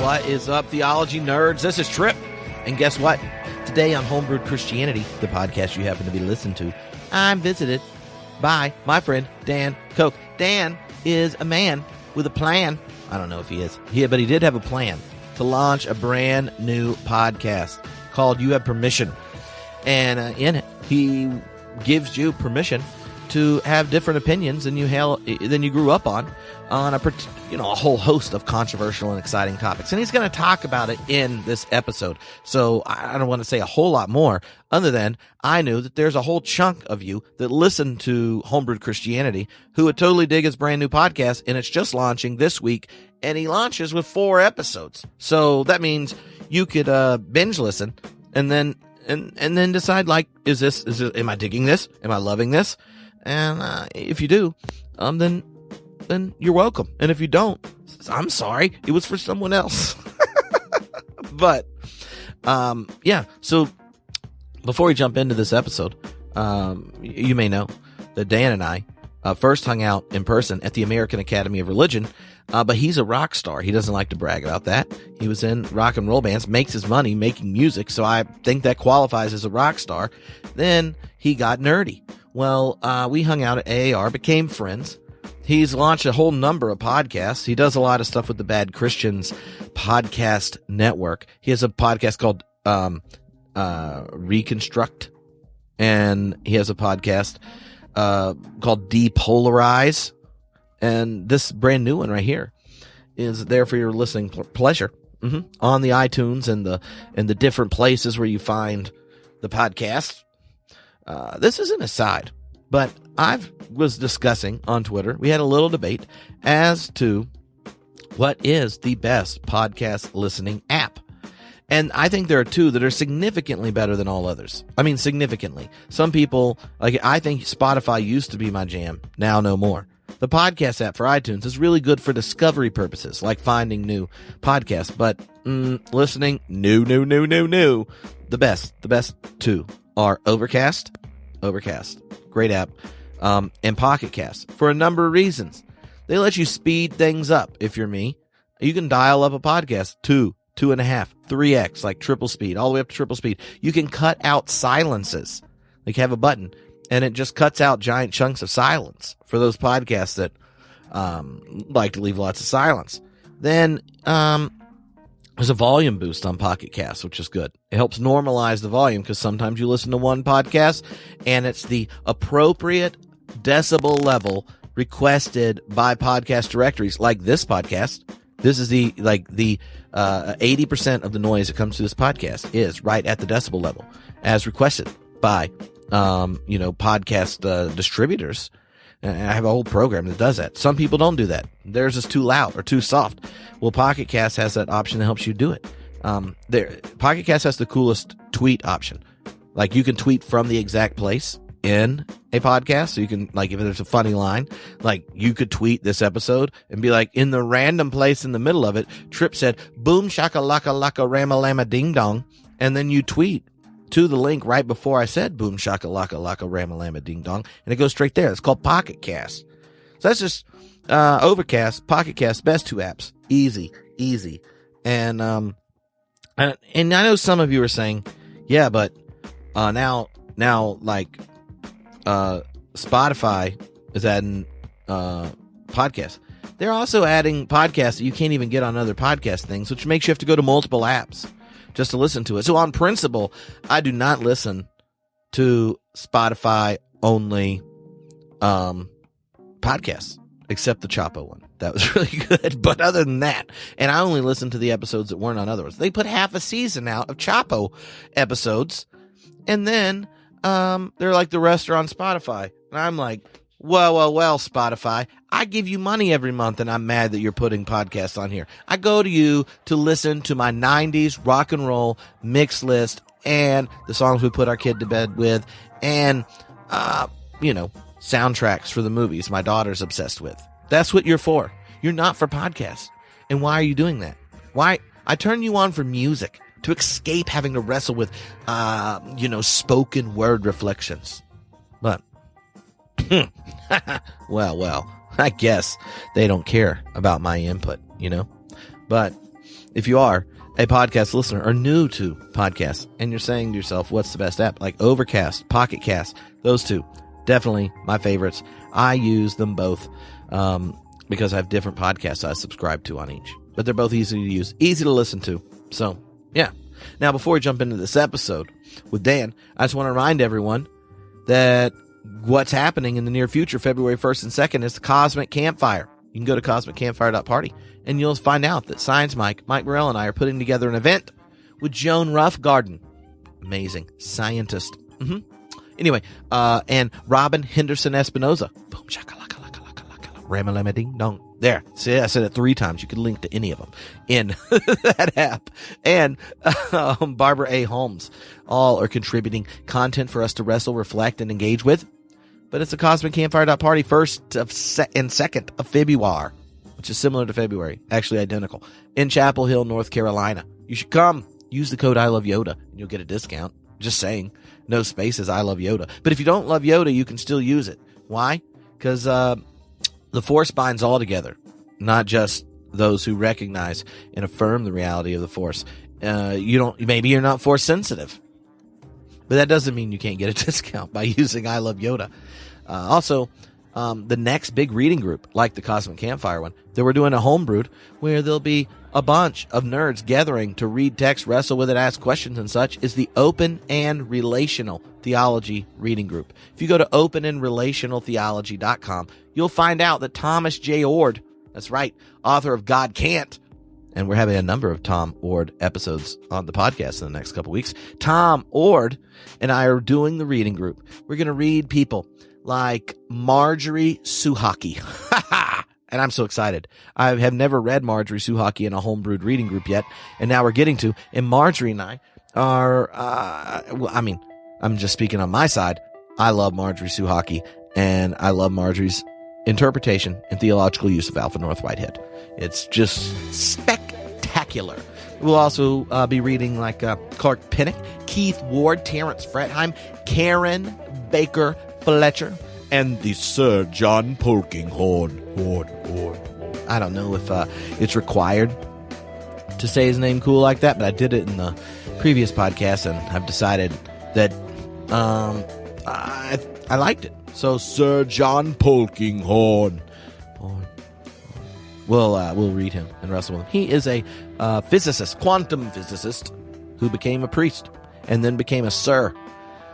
What is up, theology nerds? This is Trip. And guess what? Today on Homebrewed Christianity, the podcast you happen to be listening to, I'm visited by my friend Dan Koch. Dan is a man with a plan. I don't know if he is. But he did have a plan to launch a brand new podcast called You Have Permission. And in it, he gives you permission to have different opinions than you grew up on a whole host of controversial and exciting topics. And he's going to talk about it in this episode. So I don't want to say a whole lot more other than I knew that there's a whole chunk of you that listen to Homebrewed Christianity who would totally dig his brand new podcast, and it's just launching this week, and he launches with 4 episodes. So that means you could binge listen and then decide, like, am I digging this? Am I loving this? And if you do, then you're welcome. And if you don't, I'm sorry. It was for someone else. But, yeah. So before we jump into this episode, you may know that Dan and I first hung out in person at the American Academy of Religion. But he's a rock star. He doesn't like to brag about that. He was in rock and roll bands, makes his money making music. So I think that qualifies as a rock star. Then he got nerdy. Well, we hung out at AAR, became friends. He's launched a whole number of podcasts. He does a lot of stuff with the Bad Christians podcast network. He has a podcast called Reconstruct, and he has a podcast called Depolarize. And this brand new one right here is there for your listening pleasure on the iTunes and the different places where you find the podcast. This is an aside, but I was discussing on Twitter. We had a little debate as to what is the best podcast listening app. And I think there are 2 that are significantly better than all others. I mean, significantly. Some people, I think Spotify used to be my jam. Now no more. The podcast app for iTunes is really good for discovery purposes, like finding new podcasts. But listening, no. The best 2 are Overcast, great app, and Pocket Cast for a number of reasons. They let you speed things up. If you're me, you can dial up a podcast 2.5, 3x, like triple speed, all the way up to triple speed. You can cut out silences. Like, have a button, and it just cuts out giant chunks of silence for those podcasts that like to leave lots of silence. Then there's a volume boost on Pocket Cast, which is good. It helps normalize the volume because sometimes you listen to one podcast and it's the appropriate decibel level requested by podcast directories, like this podcast. This is the 80% of the noise that comes to this podcast is right at the decibel level as requested by podcast distributors. And I have a whole program that does that. Some people don't do that. Theirs is too loud or too soft. Well, Pocket Cast has that option that helps you do it. Pocket Cast has the coolest tweet option. Like, you can tweet from the exact place in a podcast. So you can, like, if there's a funny line, like, you could tweet this episode and be like, in the random place in the middle of it, Tripp said, boom shaka laka laka rama lama ding dong. And then you tweet to the link right before I said boom shaka laka laka rama lama ding dong, and it goes straight there. It's called Pocket Cast. So that's just Overcast, Pocket Cast, best two apps. Easy. And I know some of you are saying, yeah, but now like Spotify is adding podcasts. They're also adding podcasts that you can't even get on other podcast things, which makes you have to go to multiple apps just to listen to it. So on principle, I do not listen to Spotify only podcasts, except the Chapo one. That was really good. But other than that, and I only listen to the episodes that weren't on other ones. They put half a season out of Chapo episodes, and then they're like, the rest are on Spotify. And I'm like, well, Spotify, I give you money every month, and I'm mad that you're putting podcasts on here. I go to you to listen to my 90s rock and roll mix list and the songs we put our kid to bed with, and, soundtracks for the movies my daughter's obsessed with. That's what you're for. You're not for podcasts. And why are you doing that? Why? I turn you on for music, to escape having to wrestle with, spoken word reflections. But, well, I guess they don't care about my input, But if you are a podcast listener or new to podcasts and you're saying to yourself, what's the best app? Like Overcast, Pocket Cast, those two, definitely my favorites. I use them both because I have different podcasts I subscribe to on each. But they're both easy to use, easy to listen to. So, yeah. Now, before we jump into this episode with Dan, I just want to remind everyone that what's happening in the near future, February 1st and 2nd, is the Cosmic Campfire. You can go to cosmiccampfire.party and you'll find out that Science Mike Morell and I are putting together an event with Joan Roughgarden. Amazing scientist. Anyway, and Robin Henderson Espinoza. Boom, shakalaka, laka, laka, laka, ramalama ding dong. There. See, I said it 3 times. You can link to any of them in that app. And Barbara A. Holmes. All are contributing content for us to wrestle, reflect, and engage with. But it's a cosmiccampfire.party 1st and 2nd of February, which is similar to February, actually identical, in Chapel Hill, North Carolina. You should come. Use the code I Love Yoda, and you'll get a discount. Just saying. No spaces, I Love Yoda. But if you don't love Yoda, you can still use it. Why? Because the Force binds all together, not just those who recognize and affirm the reality of the Force. Maybe you're not Force sensitive, but that doesn't mean you can't get a discount by using I Love Yoda. Also, the next big reading group, like the Cosmic Campfire one, that we're doing a homebrewed, where there'll be a bunch of nerds gathering to read text, wrestle with it, ask questions and such, is the Open and Relational Theology reading group. If you go to openandrelationaltheology.com, you'll find out that Thomas J. Ord, that's right, author of God Can't, and we're having a number of Tom Ord episodes on the podcast in the next couple weeks. Tom Ord and I are doing the reading group. We're going to read people like Marjorie Suhaki. And I'm so excited. I have never read Marjorie Suhaki in a homebrewed reading group yet, and now we're getting to. And Marjorie and I are, I'm just speaking on my side. I love Marjorie Suhaki, and I love Marjorie's interpretation and theological use of Alpha North Whitehead. It's just spectacular. We'll also be reading like Clark Pinnock, Keith Ward, Terrence Fretheim, Karen Baker Fletcher, and the Sir John Polkinghorn. I don't know if it's required to say his name cool like that, but I did it in the previous podcast, and I've decided that I liked it. So Sir John Polkinghorn. We'll read him and wrestle with him. He is a physicist, quantum physicist, who became a priest and then became a sir,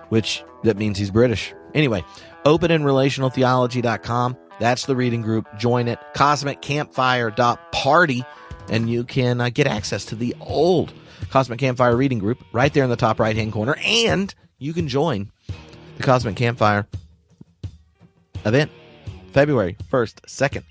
which that means he's British. Anyway, openandrelationaltheology.com. That's the reading group. Join it. cosmiccampfire.party, and you can get access to the old Cosmic Campfire reading group right there in the top right-hand corner, and you can join the Cosmic Campfire event February 1st, 2nd.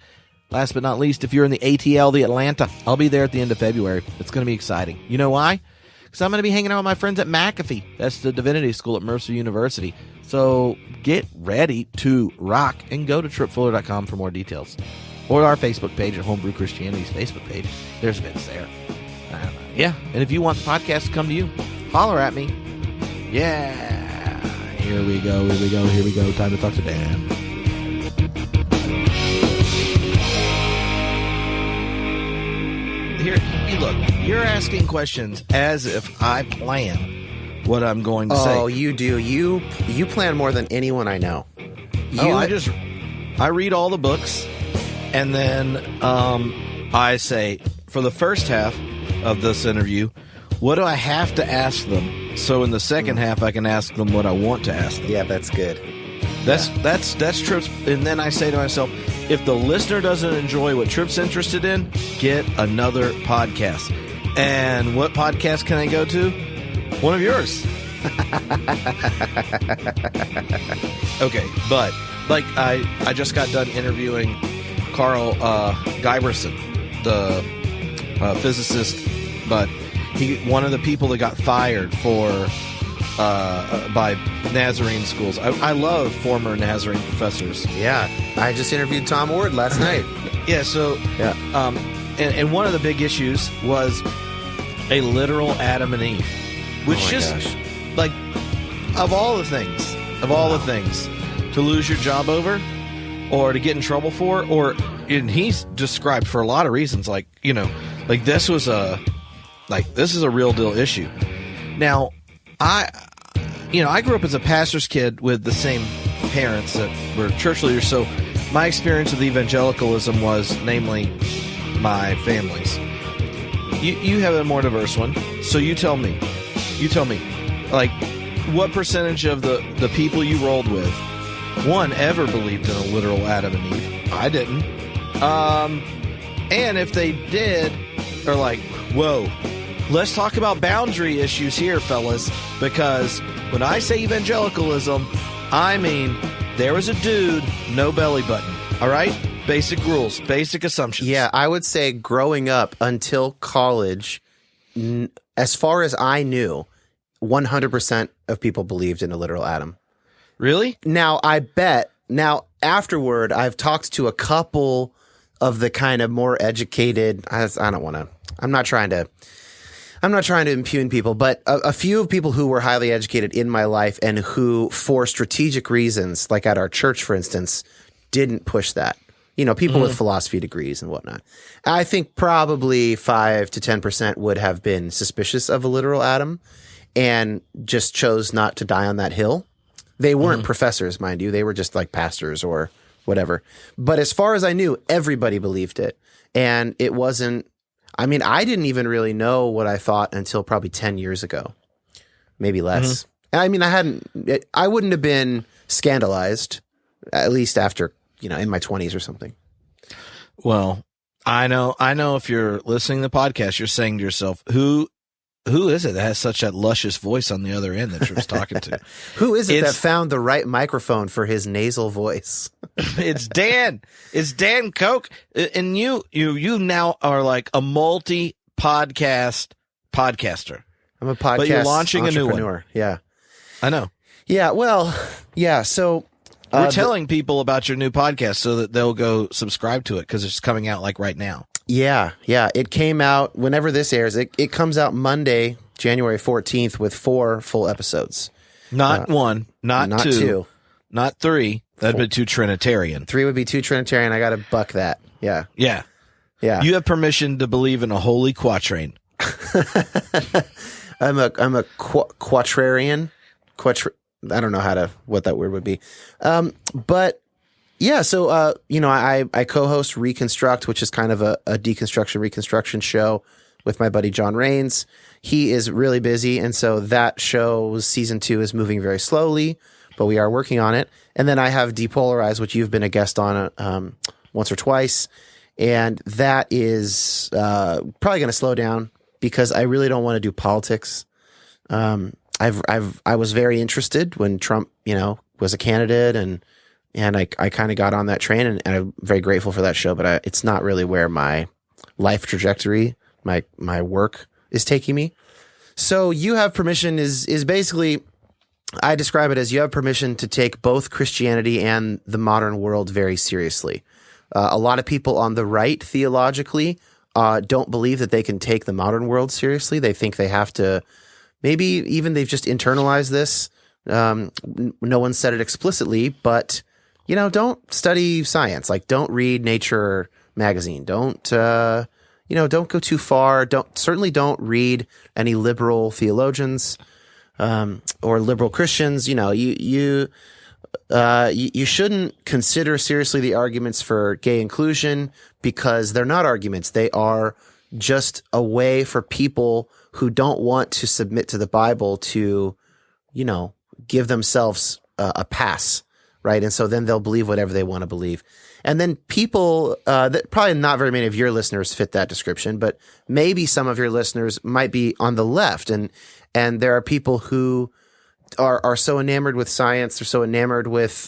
Last but not least, if you're in the ATL, the Atlanta, I'll be there at the end of February. It's going to be exciting. You know why? Because I'm going to be hanging out with my friends at McAfee. That's the divinity school at Mercer University. So get ready to rock and go to tripfuller.com for more details. Or our Facebook page at Homebrew Christianity's Facebook page. There's events there. Yeah, and if you want the podcast to come to you, holler at me. Yeah. Here we go. Time to talk to Dan. Here, look, you're asking questions as if I plan what I'm going to say. Oh, you do. You plan more than anyone I know. I read all the books, and then I say, for the first half of this interview, what do I have to ask them? So in the second half, I can ask them what I want to ask them. Yeah, that's good. That's Tripp's, and then I say to myself, if the listener doesn't enjoy what Tripp's interested in, get another podcast. And what podcast can I go to? One of yours. Okay, but like I just got done interviewing Carl Giberson, the physicist, but one of the people that got fired by Nazarene schools. I love former Nazarene professors. Yeah, I just interviewed Tom Ord last night. Yeah, so yeah, and one of the big issues was a literal Adam and Eve, which like of all the things to lose your job over, or to get in trouble for, and he's described for a lot of reasons, like Like this is a real deal issue. Now, I grew up as a pastor's kid with the same parents that were church leaders, so my experience with evangelicalism was, namely, my family's. You have a more diverse one, so you tell me, like, what percentage of the people you rolled with, one, ever believed in a literal Adam and Eve? I didn't. And if they did, they're like, whoa, let's talk about boundary issues here, fellas, because when I say evangelicalism, I mean there was a dude, no belly button. All right? Basic rules, basic assumptions. Yeah, I would say growing up until college, as far as I knew, 100% of people believed in a literal Adam. Really? Now, afterward, I've talked to a couple of the kind of more educated, I'm not trying to impugn people, but a few of people who were highly educated in my life and who, for strategic reasons, like at our church, for instance, didn't push that. People with philosophy degrees and whatnot. I think probably 5 to 10% would have been suspicious of a literal Adam and just chose not to die on that hill. They weren't professors, mind you. They were just like pastors or whatever. But as far as I knew, everybody believed it. And it wasn't, I didn't even really know what I thought until probably 10 years ago, maybe less. I wouldn't have been scandalized, at least after, in my 20s or something. Well, I know if you're listening to the podcast, you're saying to yourself, who is it that has such that luscious voice on the other end that you're talking to? Who is it that found the right microphone for his nasal voice? It's Dan. It's Dan Koch. And you now are like a podcaster. I'm a podcast but you're launching a new one. Yeah. I know. Yeah. Well, yeah. So we're telling people about your new podcast so that they'll go subscribe to it because it's coming out like right now. Yeah. Yeah. It came out whenever this airs. It comes out Monday, January 14th with 4 full episodes. Not one, not two, not 3. That'd be too Trinitarian. 3 would be too Trinitarian. I got to buck that. Yeah. Yeah. Yeah. You have permission to believe in a holy quatrain. I'm a quatrarian. I don't know what that word would be. But yeah, so, I co-host Reconstruct, which is kind of a deconstruction, reconstruction show with my buddy John Rains. He is really busy. And so that show's season 2 is moving very slowly, but we are working on it. And then I have Depolarize, which you've been a guest on, once or twice. And that is, probably going to slow down because I really don't want to do politics. I was very interested when Trump, was a candidate and I kind of got on that train and I'm very grateful for that show, but it's not really where my life trajectory, my work is taking me. So you have permission is basically, I describe it as you have permission to take both Christianity and the modern world very seriously. A lot of people on the right theologically don't believe that they can take the modern world seriously. They think they have to, maybe even they've just internalized this. No one said it explicitly, but don't study science. Like, don't read Nature magazine. Don't go too far. Certainly don't read any liberal theologians, or liberal Christians. You shouldn't consider seriously the arguments for gay inclusion because they're not arguments. They are just a way for people who don't want to submit to the Bible to, give themselves a pass. Right. And so then they'll believe whatever they want to believe. And then people that probably not very many of your listeners fit that description, but maybe some of your listeners might be on the left. And there are people who are so enamored with science. They're so enamored with,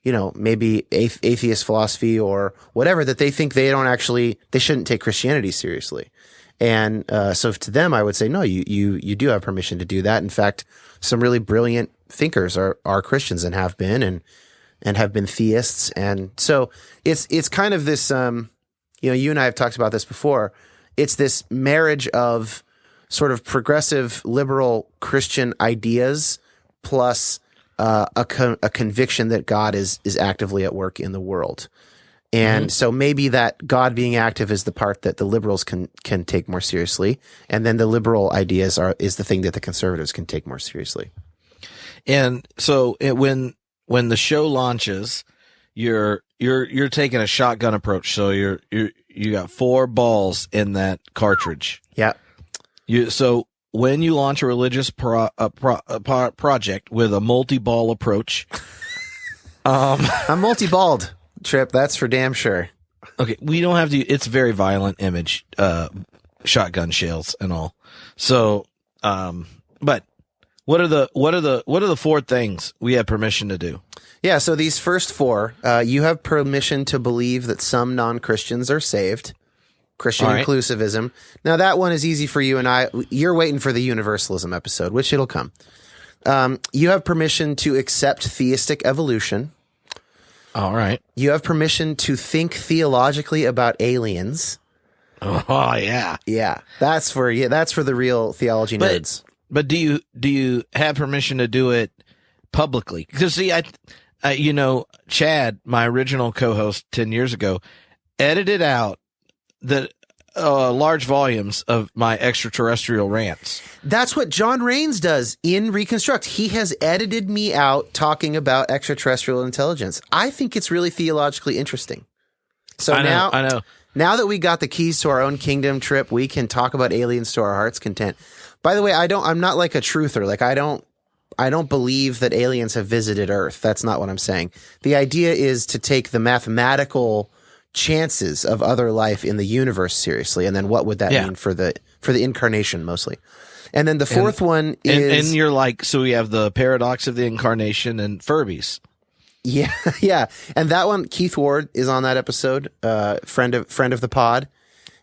maybe atheist philosophy or whatever that they think they shouldn't take Christianity seriously. And so to them, I would say, no, you do have permission to do that. In fact, some really brilliant thinkers are Christians and have been and have been theists. And so it's kind of this, you and I have talked about this before. It's this marriage of sort of progressive liberal Christian ideas plus a conviction that God is actively at work in the world. And so maybe that God being active is the part that the liberals can take more seriously, and then the liberal ideas is the thing that the conservatives can take more seriously. And so when the show launches, you're taking a shotgun approach. So you got 4 balls in that cartridge. Yeah. So when you launch a religious project with a multi-ball approach, I'm multi-balled, Trip. That's for damn sure. Okay, we don't have to. It's a very violent image, shotgun shells and all. So, but what are the 4 things we have permission to do? Yeah. So these first 4, you have permission to believe that some non-Christians are saved. Christian Inclusivism. Now that one is easy for you and I. You're waiting for the universalism episode, which it'll come. You have permission to accept theistic evolution. All right. You have permission to think theologically about aliens. Oh yeah. Yeah. That's for the real theology nerds. But do you have permission to do it publicly? Because see, Chad, my original co-host 10 years ago, edited out the large volumes of my extraterrestrial rants. That's what John Raines does in Reconstruct. He has edited me out talking about extraterrestrial intelligence. I think it's really theologically interesting. So I know. Now that we got the keys to our own kingdom, Trip, we can talk about aliens to our heart's content. By the way, I'm not like a truther. Like I don't believe that aliens have visited Earth. That's not what I'm saying. The idea is to take the mathematical chances of other life in the universe seriously, and then what would that mean for the incarnation mostly. And then the fourth one is, and you're like, so we have the paradox of the incarnation and Furbies. Yeah. And that one, Keith Ward is on that episode, friend of the pod,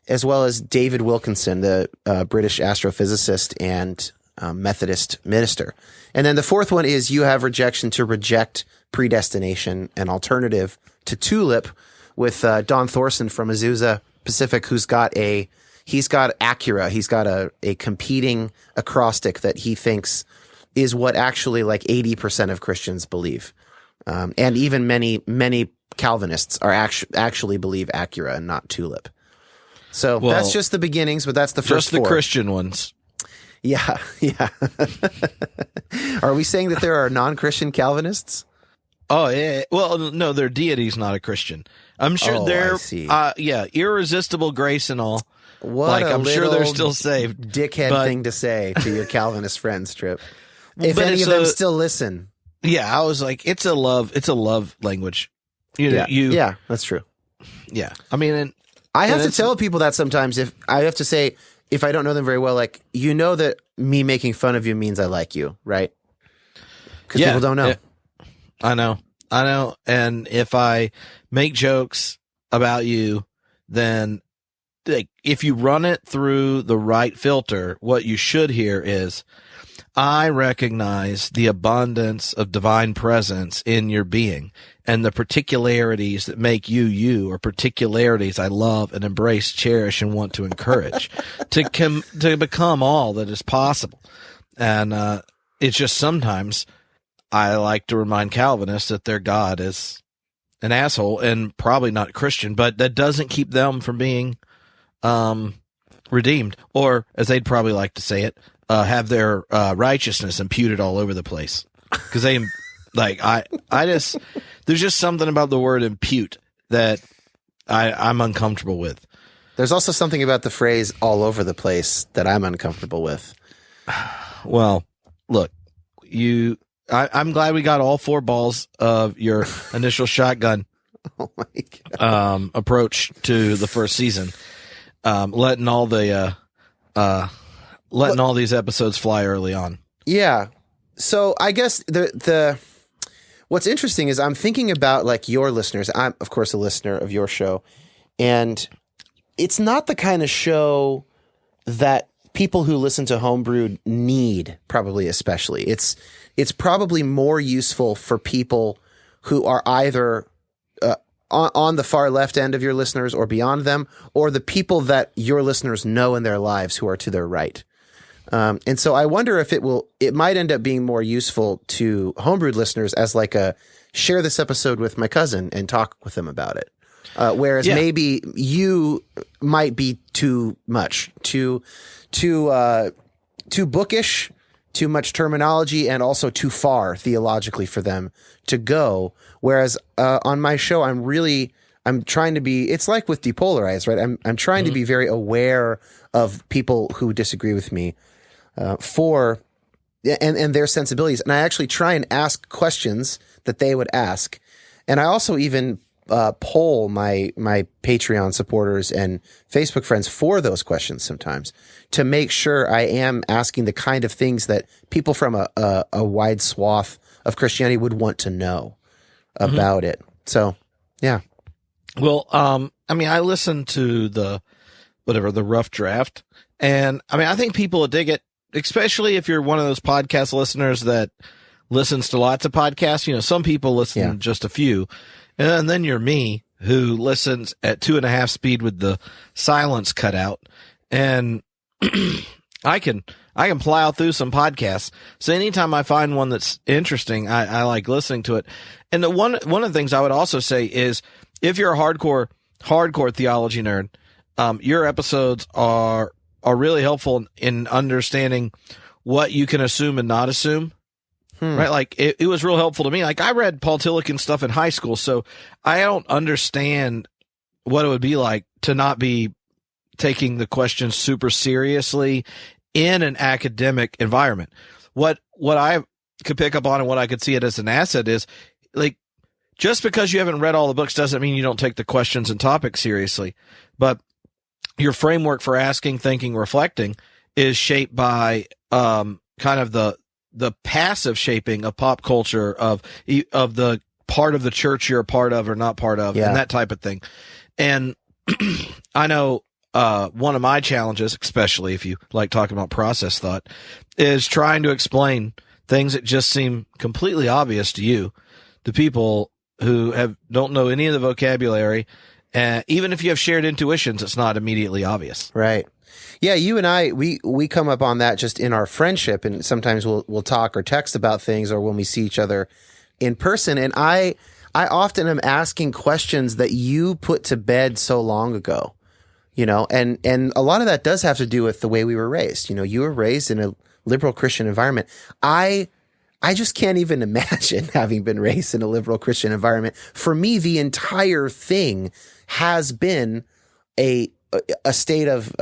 as well as David Wilkinson, the British astrophysicist and Methodist minister. And then the fourth one is you have rejection to reject predestination, an alternative to TULIP, with Don Thorson from Azusa Pacific, he's got Acura. He's got a competing acrostic that he thinks is what actually like 80% of Christians believe. And even many Calvinists are actually believe Acura and not TULIP. So that's just the beginnings, but that's the first 4. Just the Christian ones. Yeah. Are we saying that there are non-Christian Calvinists? Oh, yeah. Well, no, their deity's not a Christian. I'm sure they're, irresistible grace and all. I'm sure they're still saved. Dickhead thing to say to your Calvinist friends, Trip. If any of them still listen. Yeah, I was like, it's a love language. Yeah, that's true. Yeah. I mean, I have to tell people that sometimes if I don't know them very well, like, that me making fun of you means I like you, right? Because people don't know. I know. And if I make jokes about you, then if you run it through the right filter, what you should hear is, I recognize the abundance of divine presence in your being and the particularities that make you, or particularities I love and embrace, cherish, and want to encourage to become all that is possible. And it's just sometimes I like to remind Calvinists that their God is an asshole and probably not Christian, but that doesn't keep them from being redeemed, or as they'd probably like to say it, have their righteousness imputed all over the place. Because they, there's just something about the word impute that I'm uncomfortable with. There's also something about the phrase all over the place that I'm uncomfortable with. Well, look, I'm glad we got all 4 balls of your initial shotgun approach to the first season, letting all these episodes fly early on. Yeah. So I guess the what's interesting is I'm thinking about like your listeners. I'm of course a listener of your show, and it's not the kind of show that people who listen to Homebrewed need, probably especially. It's probably more useful for people who are either on the far left end of your listeners or beyond them, or the people that your listeners know in their lives who are to their right. And so I wonder if it might end up being more useful to Homebrewed listeners as like share this episode with my cousin and talk with them about it. Whereas maybe you might be too much, too bookish, too much terminology, and also too far theologically for them to go. Whereas on my show, I'm trying to be. It's like with Depolarize, right? I'm trying to be very aware of people who disagree with me, and their sensibilities. And I actually try and ask questions that they would ask. And I also even poll my Patreon supporters and Facebook friends for those questions sometimes to make sure I am asking the kind of things that people from a wide swath of Christianity would want to know about it. So, yeah. Well, I mean, I listened to the rough draft, and I mean, I think people will dig it, especially if you're one of those podcast listeners that listens to lots of podcasts. You know, some people listen to just a few, and then you're me, who listens at 2.5 speed with the silence cut out, and I can plow through some podcasts. So anytime I find one that's interesting, I like listening to it. And one of the things I would also say is, if you're a hardcore theology nerd, your episodes are really helpful in understanding what you can assume and not assume. Right? Like it was real helpful to me. Like I read Paul Tillich stuff in high school, so I don't understand what it would be like to not be taking the questions super seriously in an academic environment. What I could pick up on and what I could see it as an asset is, like, just because you haven't read all the books doesn't mean you don't take the questions and topics seriously. But your framework for asking, thinking, reflecting is shaped by kind of the passive shaping of pop culture, of the part of the church you're a part of or not part of, and that type of thing. And I know one of my challenges, especially if you like talking about process thought, is trying to explain things that just seem completely obvious to you, to people who don't know any of the vocabulary. Even if you have shared intuitions, it's not immediately obvious. Right. Yeah, you and I, we come up on that just in our friendship, and sometimes we'll talk or text about things, or when we see each other in person. And I often am asking questions that you put to bed so long ago, you know, and a lot of that does have to do with the way we were raised. You know, you were raised in a liberal Christian environment. I just can't even imagine having been raised in a liberal Christian environment. For me, the entire thing has been a state of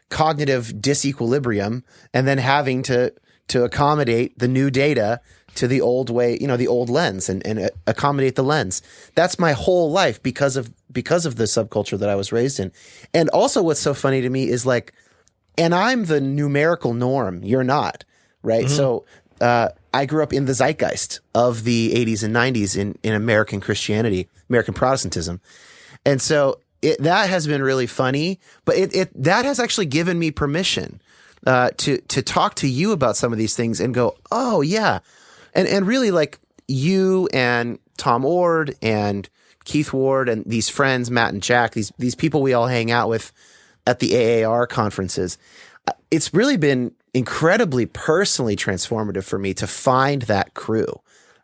cognitive disequilibrium, and then having to accommodate the new data to the old way, you know, the old lens, and accommodate the lens. That's my whole life because of the subculture that I was raised in. And also what's so funny to me is, like, and I'm the numerical norm. You're not, right? Mm-hmm. So, I grew up in the zeitgeist of the 80s and 90s in American Christianity, American Protestantism. And so that has been really funny, but that has actually given me permission to talk to you about some of these things and go, oh yeah. And really, like, you and Tom Ord and Keith Ward and these friends, Matt and Jack, these people we all hang out with at the AAR conferences. It's really been incredibly personally transformative for me to find that crew.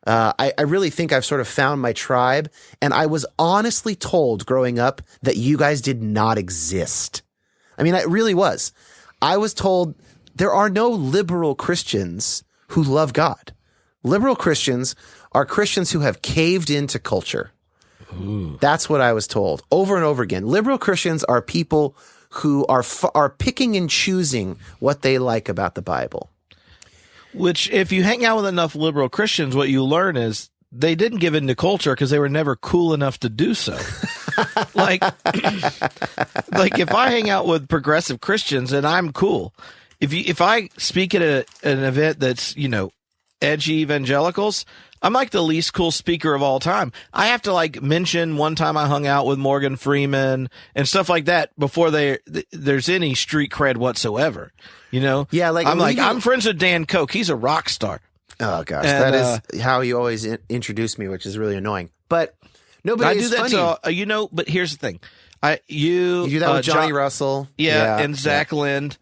I really think I've sort of found my tribe, and I was honestly told growing up that you guys did not exist. I mean, it really was. I was told there are no liberal Christians who love God. Liberal Christians are Christians who have caved into culture. Ooh. That's what I was told over and over again. Liberal Christians are people who are picking and choosing what they like about the Bible. Which, if you hang out with enough liberal Christians, what you learn is they didn't give in to culture because they were never cool enough to do so. like if I hang out with progressive Christians and I'm cool, if I speak at an event that's, you know, edgy evangelicals, I'm like the least cool speaker of all time. I have to, like, mention one time I hung out with Morgan Freeman and stuff like that before there's any street cred whatsoever. You know? Yeah, like, I'm friends with Dan Koch. He's a rock star. Oh gosh, and that is how you always introduce me, which is really annoing. But nobody. I do that funny. You know. But here's the thing. You do that with Johnny Russell, and Zach Lind.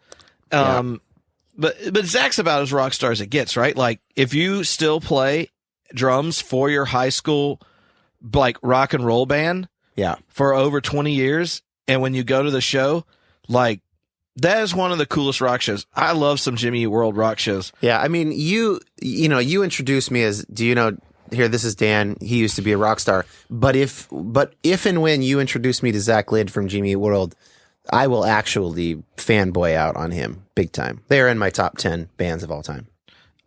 But Zach's about as rock star as it gets, right? Like, if you still play drums for your high school, like, rock and roll band, Yeah. for over 20 years. And when you go to the show, like, that is one of the coolest rock shows. I love some Jimmy Eat World rock shows. Yeah. I mean, you introduced me as, here, this is Dan. He used to be a rock star. But if and when you introduce me to Zach Lidd from Jimmy Eat World, I will actually fanboy out on him big time. They are in my top 10 bands of all time.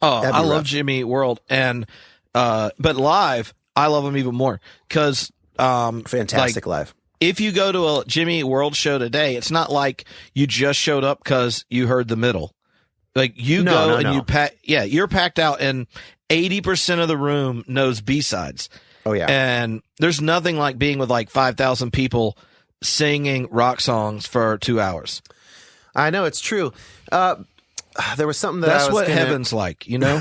Oh, I love Jimmy Eat World. And, but live, I love them even more because, fantastic live. If you go to a Jimmy Eat World show today, it's not like you just showed up because you heard the middle. Like you're packed out, and 80% of the room knows B-sides. Oh yeah. And there's nothing like being with like 5,000 people singing rock songs for 2 hours. I know, it's true. There was something that's what heaven's like, you know?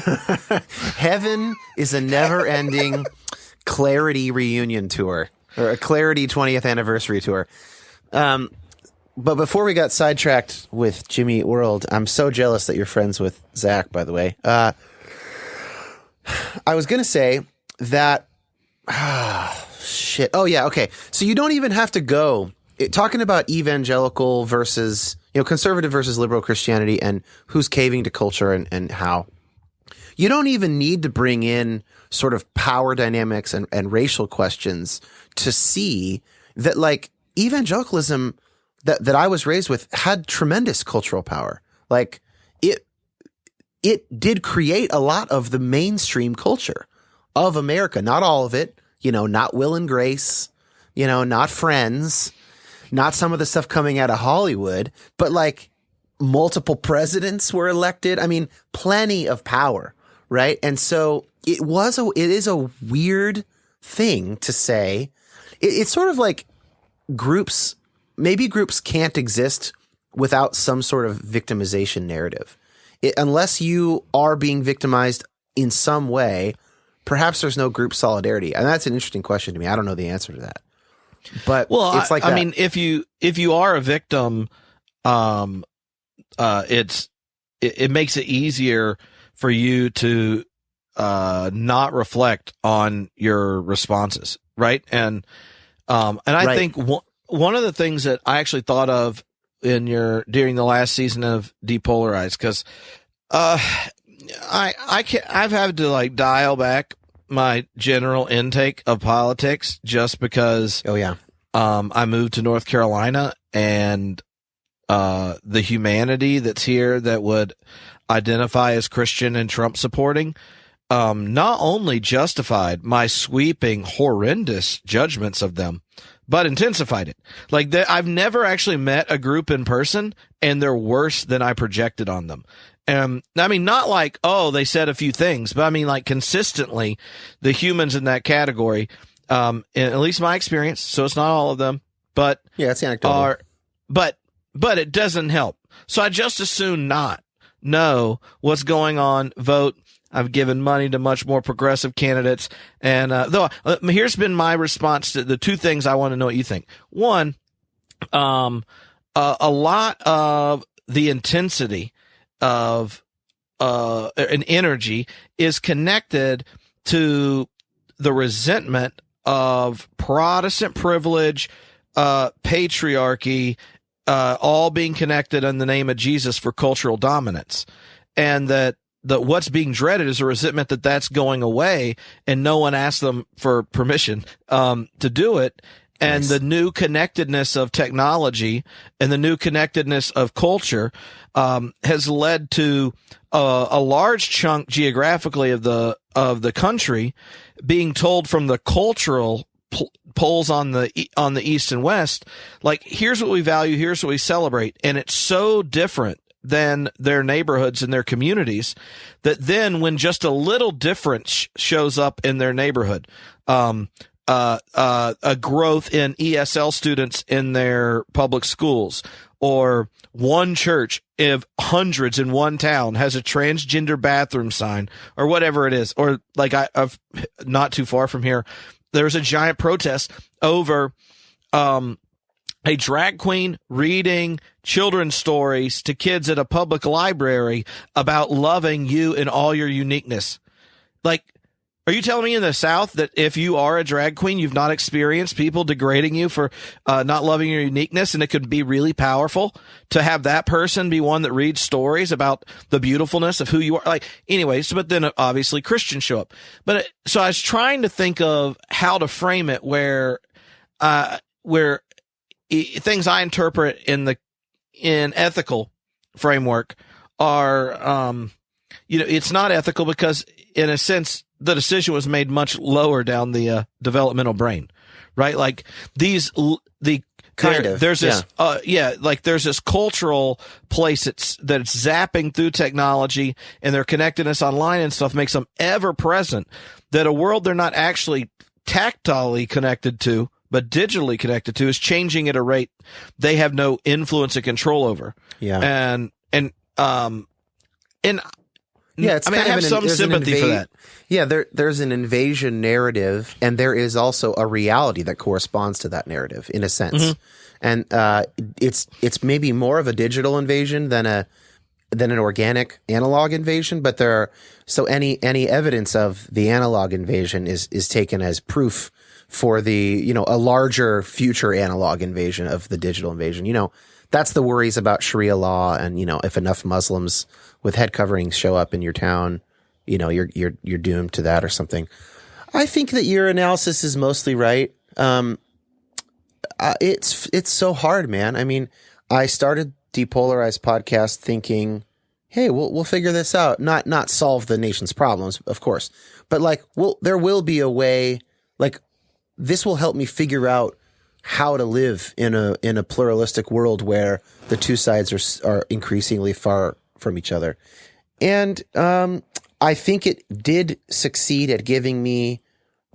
Heaven is a never-ending Clarity reunion tour, or a Clarity 20th anniversary tour. But before we got sidetracked with Jimmy Eat World, I'm so jealous that you're friends with Zach, by the way. I was going to say that, shit. Oh yeah. Okay. So you don't even have to go talking about evangelical versus, conservative versus liberal Christianity and who's caving to culture and how. You don't even need to bring in sort of power dynamics and racial questions to see that, like, evangelicalism that I was raised with had tremendous cultural power. Like, it did create a lot of the mainstream culture of America. Not all of it, not Will and Grace, not Friends, not some of the stuff coming out of Hollywood, but like multiple presidents were elected. I mean, plenty of power, right? And so it is a weird thing to say. It's sort of like maybe groups can't exist without some sort of victimization narrative. Unless you are being victimized in some way, perhaps there's no group solidarity. And that's an interesting question to me. I don't know the answer to that. But it's like that. I mean, if you are a victim, it makes it easier for you to not reflect on your responses, right? And I think one of the things that I actually thought of during the last season of Depolarize, because I've had to like dial back my general intake of politics just because I moved to North Carolina, and the humanity that's here that would identify as Christian and Trump supporting not only justified my sweeping horrendous judgments of them, but intensified it. Like, I've never actually met a group in person and they're worse than I projected on them. I mean, not like, oh, they said a few things, but I mean, like, consistently, the humans in that category, in at least my experience, so it's not all of them, but yeah, it's anecdotal. But it doesn't help. So I just as soon not know what's going on, vote. I've given money to much more progressive candidates. And here's been my response to the two things I want to know what you think. One, a lot of the intensity of an energy is connected to the resentment of Protestant privilege, patriarchy, all being connected in the name of Jesus for cultural dominance. And that what's being dreaded is a resentment that that's going away, and no one asked them for permission to do it. And nice. The new connectedness of technology and the new connectedness of culture has led to a large chunk geographically of the country being told from the cultural polls on the east and west, like, here's what we value, here's what we celebrate, and it's so different than their neighborhoods and their communities that then when just a little difference shows up in their neighborhood, a growth in ESL students in their public schools, or one church of hundreds in one town has a transgender bathroom sign, or whatever it is, or like I've not too far from here, there was a giant protest over a drag queen reading children's stories to kids at a public library about loving you in all your uniqueness. Like, Are you telling me in the South that if you are a drag queen, you've not experienced people degrading you for not loving your uniqueness, and it could be really powerful to have that person be one that reads stories about the beautifulness of who you are? Like, anyways, but then obviously Christians show up. But so I was trying to think of how to frame it where things I interpret in ethical framework are, it's not ethical because in a sense, the decision was made much lower down the developmental brain, right? Like there's this cultural place that's zapping through technology, and their connectedness online and stuff makes them ever present, that a world they're not actually tactilely connected to, but digitally connected to, is changing at a rate they have no influence or control over. Yeah. Yeah, I have some sympathy for that. Yeah, there's an invasion narrative, and there is also a reality that corresponds to that narrative in a sense. Mm-hmm. And it's maybe more of a digital invasion than an organic analog invasion, but any evidence of the analog invasion is taken as proof for the, a larger future analog invasion of the digital invasion. That's the worries about Sharia law, and if enough Muslims with head coverings show up in your town, you're doomed to that or something. I think that your analysis is mostly right. It's so hard, man. I mean, I started Depolarize podcast thinking, hey, we'll figure this out. Not solve the nation's problems, of course, but there will be a way. This will help me figure out how to live in a pluralistic world where the two sides are increasingly far from each other. And I think it did succeed at giving me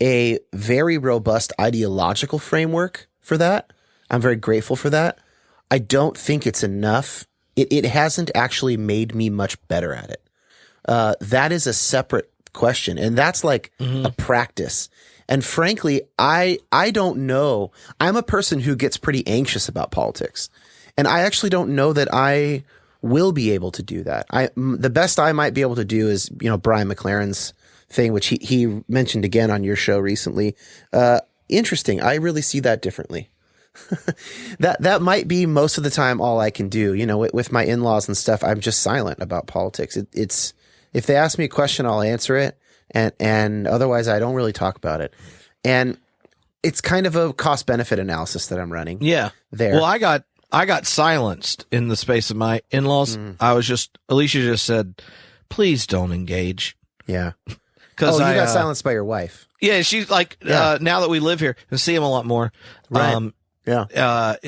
a very robust ideological framework for that. I'm very grateful for that. I don't think it's enough. It hasn't actually made me much better at it. That is a separate question, and that's a practice. And frankly, I don't know. I'm a person who gets pretty anxious about politics, and I actually don't know that I will be able to do that. The best I might be able to do is, Brian McLaren's thing, which he mentioned again on your show recently. Interesting. I really see that differently. That might be most of the time all I can do. With my in-laws and stuff, I'm just silent about politics. It's if they ask me a question, I'll answer it. And otherwise, I don't really talk about it. And it's kind of a cost benefit analysis that I'm running. Yeah. There. Well, I got silenced in the space of my in-laws. Alicia just said, please don't engage. Yeah. Because you got silenced by your wife. Yeah. She's like, now that we live here and see him a lot more. Right.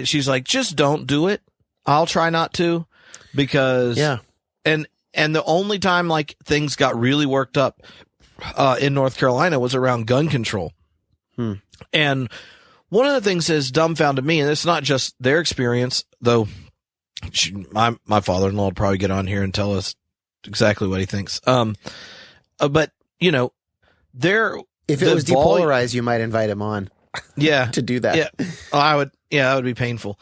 She's like, just don't do it. I'll try not to, because, and the only time things got really worked up in North Carolina was around gun control. And one of the things that has dumbfounded me, and it's not just their experience, though my father-in-law will probably get on here and tell us exactly what he thinks. But, if it was Depolarize, you might invite him on. Yeah. To do that. Yeah. I would. Yeah, that would be painful.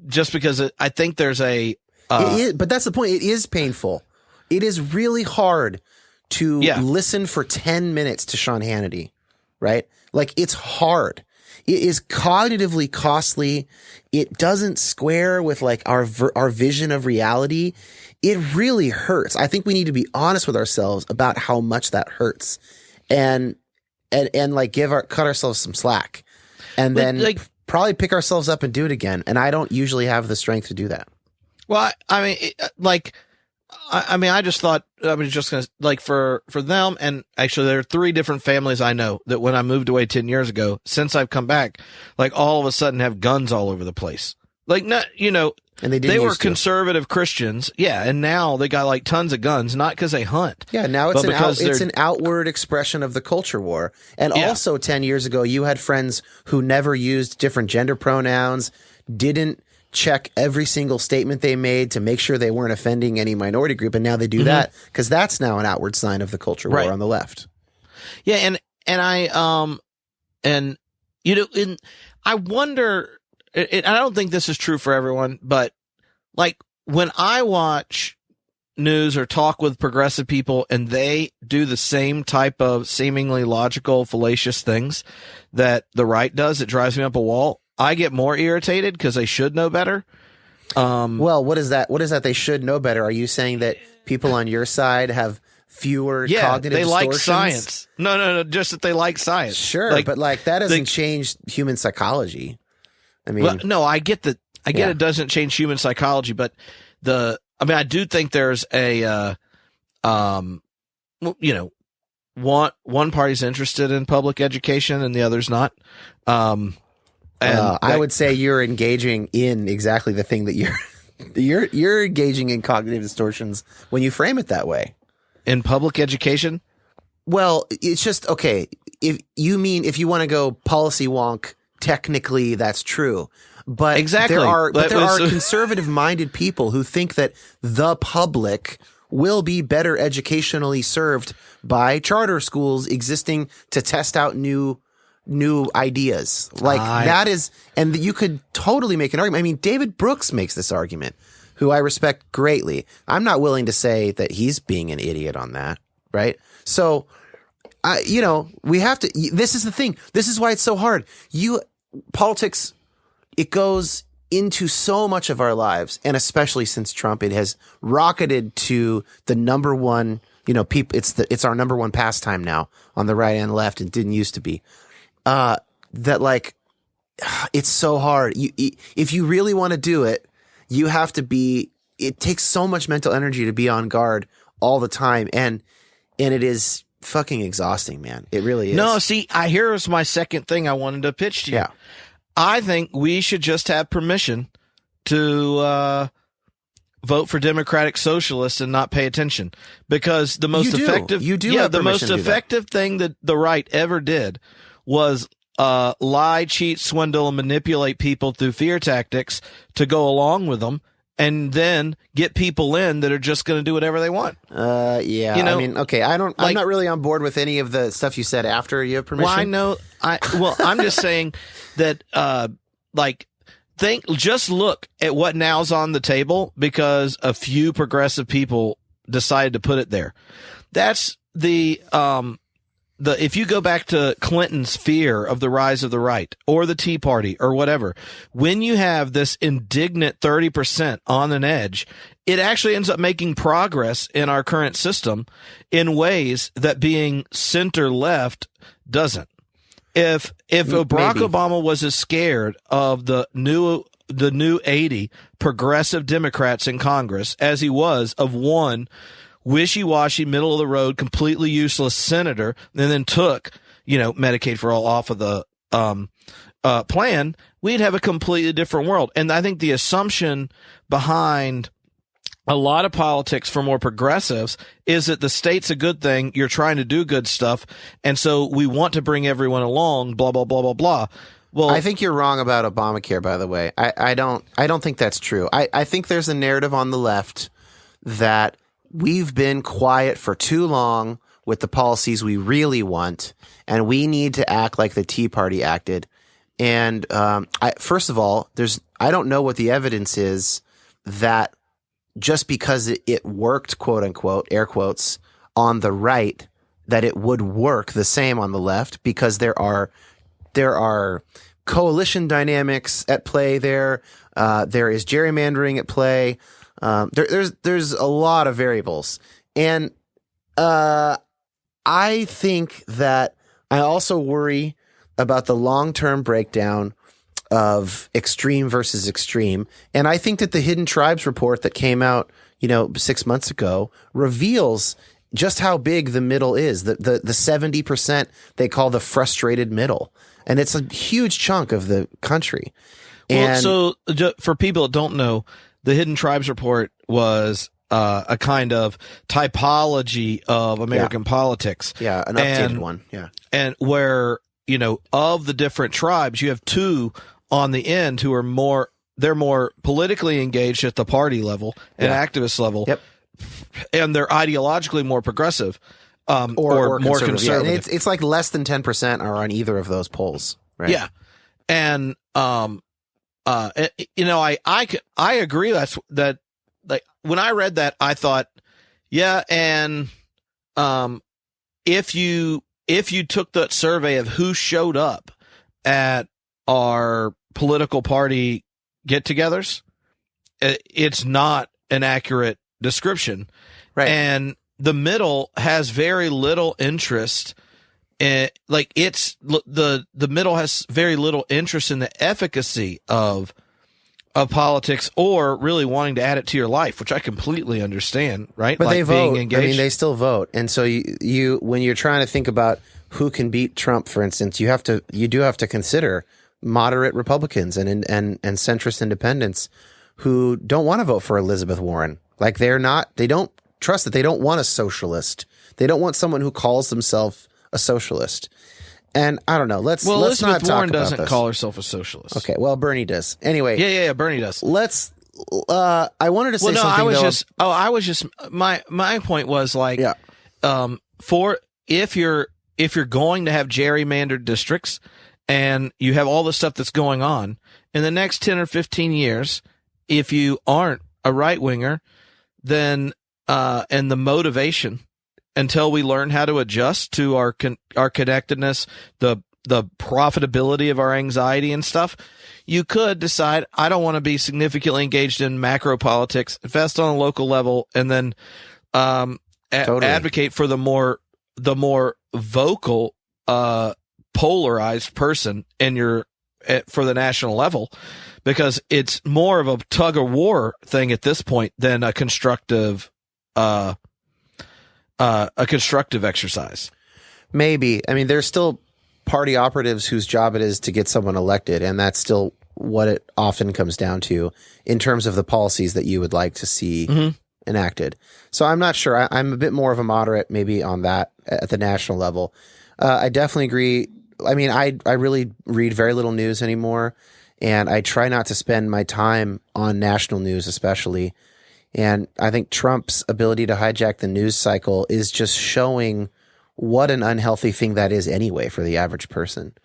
Just because I think there's it is, but that's the point. It is painful. It is really hard to listen for 10 minutes to Sean Hannity, right? It's hard. It is cognitively costly. It doesn't square with our vision of reality. It really hurts. I think we need to be honest with ourselves about how much that hurts, and cut ourselves some slack, and then probably pick ourselves up and do it again. And I don't usually have the strength to do that. Well, I just thought I was just going to for them. And actually there are 3 different families I know that when I moved away 10 years ago, since I've come back, all of a sudden have guns all over the place. And they were conservative Christians. Yeah. And now they got tons of guns, not because they hunt. Yeah. Now it's an outward expression of the culture war. And also 10 years ago, you had friends who never used different gender pronouns, didn't check every single statement they made to make sure they weren't offending any minority group. And now they do that because that's now an outward sign of the culture war on the left. Yeah. I wonder, and I don't think this is true for everyone, but when I watch news or talk with progressive people and they do the same type of seemingly logical, fallacious things that the right does, it drives me up a wall. I get more irritated because they should know better. Well, what is that? What is that? They should know better. Are you saying that people on your side have fewer cognitive they distortions? like science. No, just that they like science. Sure, but like that doesn't change human psychology. I mean, well, no, I get that. I get it doesn't change human psychology, but I do think there's a, one party's interested in public education and the other's not. I would say you're engaging in exactly the thing that you're engaging in cognitive distortions when you frame it that way. In public education? Well, it's just, okay, if you want to go policy wonk, technically that's true. But exactly. there are conservative-minded people who think that the public will be better educationally served by charter schools existing to test out new ideas. Like that is, and you could totally make an argument. I mean, David Brooks makes this argument, who I respect greatly. I'm not willing to say that he's being an idiot on that, right? So, we have to, this is the thing. This is why it's so hard. Politics, it goes into so much of our lives, and especially since Trump, it has rocketed to the number one, it's our number one pastime now on the right and left. It didn't used to be. That like, it's so hard. If you really want to do it, you have to it takes so much mental energy to be on guard all the time. And it is fucking exhausting, man. It really is. No, see, here's my second thing I wanted to pitch to you. Yeah. I think we should just have permission to, vote for Democratic Socialists and not pay attention, because the most effective thing that the right ever did was lie, cheat, swindle, and manipulate people through fear tactics to go along with them, and then get people in that are just going to do whatever they want. Yeah. I mean, okay, I'm not really on board with any of the stuff you said after you have permission. Well, I know. I'm just saying that, just look at what now's on the table because a few progressive people decided to put it there. That's if you go back to Clinton's fear of the rise of the right or the Tea Party or whatever, when you have this indignant 30% on an edge, it actually ends up making progress in our current system in ways that being center left doesn't. If Barack Obama was as scared of the new 80 progressive Democrats in Congress as he was of one wishy-washy, middle of the road, completely useless senator, and then took, Medicaid for all off of the plan, we'd have a completely different world. And I think the assumption behind a lot of politics for more progressives is that the state's a good thing, you're trying to do good stuff, and so we want to bring everyone along, blah, blah, blah, blah, blah. Well, I think you're wrong about Obamacare, by the way. I don't think that's true. I think there's a narrative on the left that we've been quiet for too long with the policies we really want, and we need to act like the Tea Party acted. And first of all, I don't know what the evidence is that just because it worked, quote unquote, air quotes, on the right, that it would work the same on the left, because there are coalition dynamics at play there. There is gerrymandering at play. There's a lot of variables. And I think that I also worry about the long-term breakdown of extreme versus extreme. And I think that the Hidden Tribes report that came out, 6 months ago reveals just how big the middle is, the 70% they call the frustrated middle. And it's a huge chunk of the country. So for people that don't know, the Hidden Tribes report was a kind of typology of American politics. Yeah, an updated one. Yeah. And where, of the different tribes, you have two on the end who are they're more politically engaged at the party level and activist level. Yep. And they're ideologically more progressive. Or more conservative. conservative. Yeah, it's like less than 10% are on either of those polls. Right? Yeah. And, I agree that like when I read that, I thought Yeah, and if you took that survey of who showed up at our political party get-togethers, it's not an accurate description. Right. And the middle has very little interest in, the middle has very little interest in the efficacy of politics or really wanting to add it to your life, which I completely understand, right? But like they vote. being engaged. I mean, they still vote. And so you when you're trying to think about who can beat Trump, for instance, you do have to consider moderate Republicans and centrist independents who don't want to vote for Elizabeth Warren. Like they don't trust that. They don't want a socialist. They don't want someone who calls themselves a socialist. And I don't know. Let's not Elizabeth talk Warren about doesn't this. call herself a socialist. Okay, well, Bernie does. Anyway. Yeah, Bernie does. Let's. I wanted to say something. I was just. My point was like, for if you're going to have gerrymandered districts, and you have all the stuff that's going on in the next 10 or 15 years, if you aren't a right winger, then and the motivation until we learn how to adjust to our connectedness, the profitability of our anxiety and stuff, you could decide, I don't want to be significantly engaged in macro politics, invest on a local level, and then advocate for the more vocal, polarized person for the national level, because it's more of a tug of war thing at this point than a constructive exercise. Maybe. I mean, there's still party operatives whose job it is to get someone elected, and that's still what it often comes down to in terms of the policies that you would like to see enacted. So I'm not sure. I'm a bit more of a moderate maybe on that at the national level. I definitely agree. I mean, I really read very little news anymore, and I try not to spend my time on national news especially. And I think Trump's ability to hijack the news cycle is just showing what an unhealthy thing that is anyway for the average person.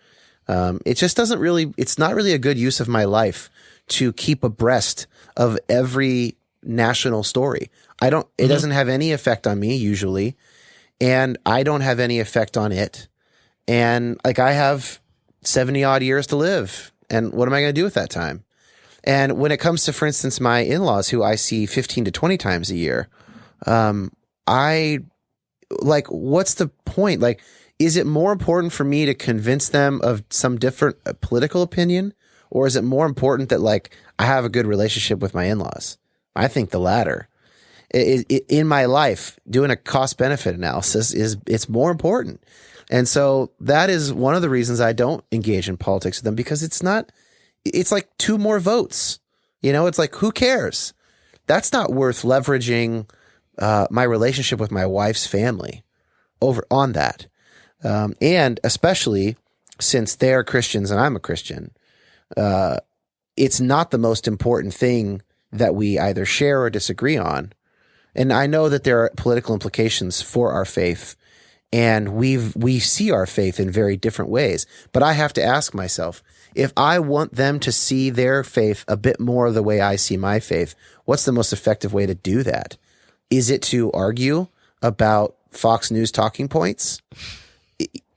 It just doesn't really, it's not really a good use of my life to keep abreast of every national story. It doesn't have any effect on me usually, and I don't have any effect on it. And like I have 70 odd years to live, and what am I going to do with that time? And when it comes to, for instance, my in-laws, who I see 15 to 20 times a year, what's the point? Like, is it more important for me to convince them of some different political opinion, or is it more important that like I have a good relationship with my in-laws? I think the latter. In my life, doing a cost-benefit analysis it's more important. And so that is one of the reasons I don't engage in politics with them, because it's like 2 more votes. You know, it's like, who cares? That's not worth leveraging my relationship with my wife's family over on that. And especially since they're Christians and I'm a Christian, it's not the most important thing that we either share or disagree on. And I know that there are political implications for our faith, and we see our faith in very different ways. But I have to ask myself, if I want them to see their faith a bit more the way I see my faith, what's the most effective way to do that? Is it to argue about Fox News talking points?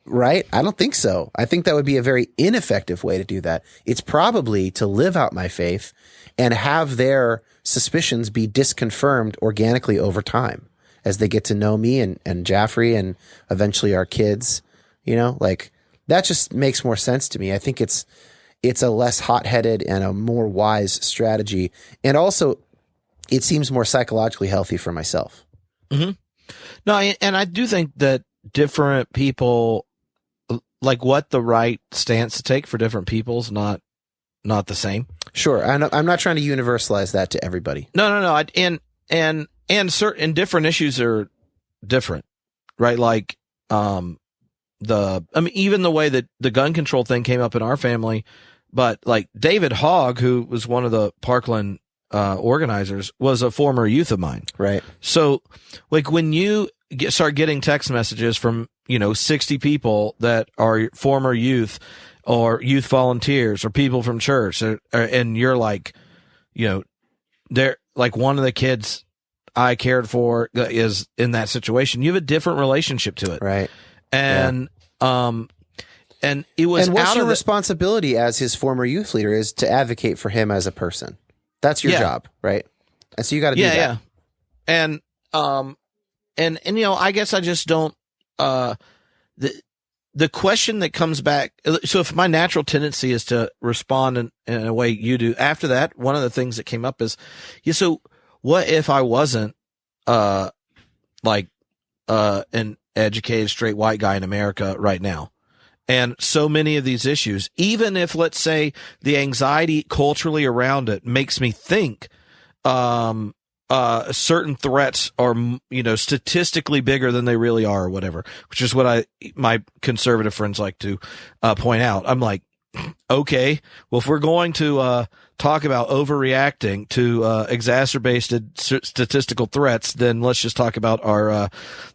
Right? I don't think so. I think that would be a very ineffective way to do that. It's probably to live out my faith and have their suspicions be disconfirmed organically over time as they get to know me and Jaffrey and eventually our kids. You know, like that just makes more sense to me. I think it's a less hot-headed and a more wise strategy. And also, it seems more psychologically healthy for myself. Mm-hmm. No, and I do think that different people, like what the right stance to take for different people is not the same. Sure. I'm not trying to universalize that to everybody. No. And certain different issues are different, right? Like, even the way that the gun control thing came up in our family, but like David Hogg, who was one of the Parkland organizers, was a former youth of mine. Right. So like when you start getting text messages from, 60 people that are former youth or youth volunteers or people from church, and you're like, they're like one of the kids I cared for is in that situation. You have a different relationship to it. Right. And, and it was and what's out your of the, responsibility as his former youth leader is to advocate for him as a person. That's your job, right? And so you got to do that. Yeah. And you know, I guess I just don't, the question that comes back. So if my natural tendency is to respond in a way you do, after that, one of the things that came up is, so what if I wasn't, like, an educated straight white guy in America right now? And so many of these issues, even if, let's say, the anxiety culturally around it makes me think, certain threats are, you know, statistically bigger than they really are or whatever, which is what my conservative friends like to, point out. I'm like, okay, well, if we're going to, talk about overreacting to, exacerbated statistical threats, then let's just talk about our,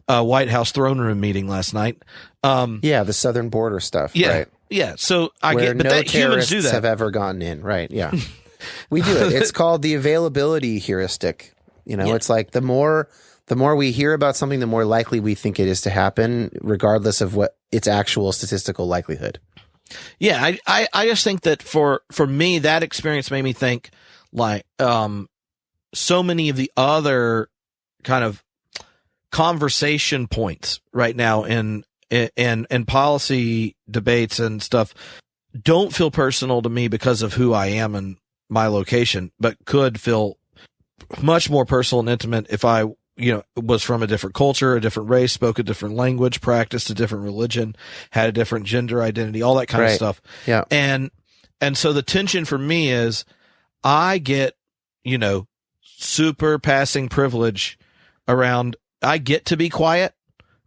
White House throne room meeting last night. The southern border stuff. Right? Yeah. So I Where get, but no that humans do terrorists that. have ever gotten in. Right. Yeah. We do it. It's called the availability heuristic. You know, it's like the more we hear about something, the more likely we think it is to happen, regardless of what its actual statistical likelihood. Yeah, I just think that for me, that experience made me think like, so many of the other kind of conversation points right now in policy debates and stuff don't feel personal to me because of who I am and my location, but could feel much more personal and intimate if I, you know, was from a different culture, a different race, spoke a different language, practiced a different religion, had a different gender identity, all that kind of stuff. Yeah. And so the tension for me is I get, you know, super passing privilege around, I get to be quiet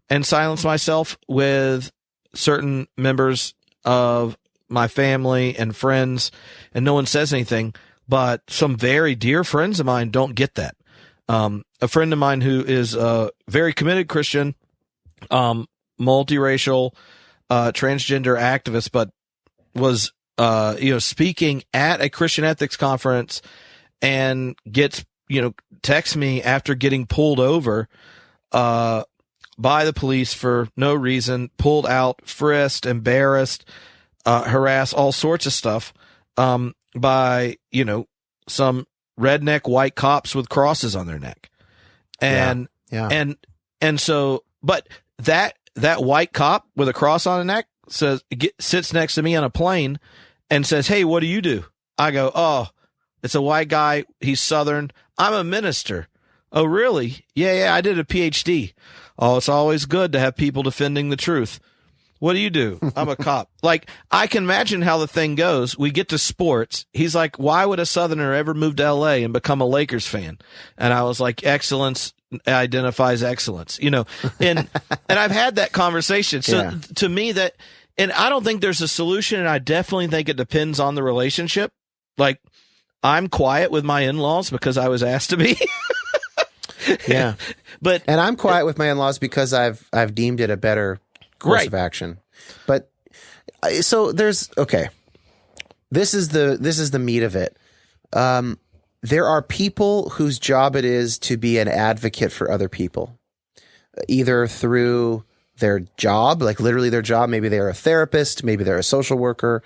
and silence myself with certain members of my family and friends, and no one says anything, but some very dear friends of mine don't get that. A friend of mine who is a very committed Christian, multiracial, transgender activist, but was, you know, speaking at a Christian ethics conference and gets, you know, texts me after getting pulled over, by the police for no reason, pulled out, frisked, embarrassed, harassed, all sorts of stuff, by, you know, some redneck white cops with crosses on their neck. And, and so, but that white cop with a cross on the neck sits next to me on a plane and says, "Hey, what do you do?" I go, "Oh, it's a white guy. He's Southern. I'm a minister." "Oh, really?" Yeah, I did a PhD. "Oh, it's always good to have people defending the truth." "What do you do?" "I'm a cop." Like, I can imagine how the thing goes. We get to sports. He's like, "Why would a Southerner ever move to LA and become a Lakers fan?" And I was like, excellence identifies excellence, you know, and I've had that conversation. So to me and I don't think there's a solution, and I definitely think it depends on the relationship. Like, I'm quiet with my in-laws because I was asked to be. Yeah. And I'm quiet with my in-laws because I've deemed it a better course of action. But so this is the meat of it. There are people whose job it is to be an advocate for other people, either through their job, like literally their job. Maybe they are a therapist, maybe they're a social worker,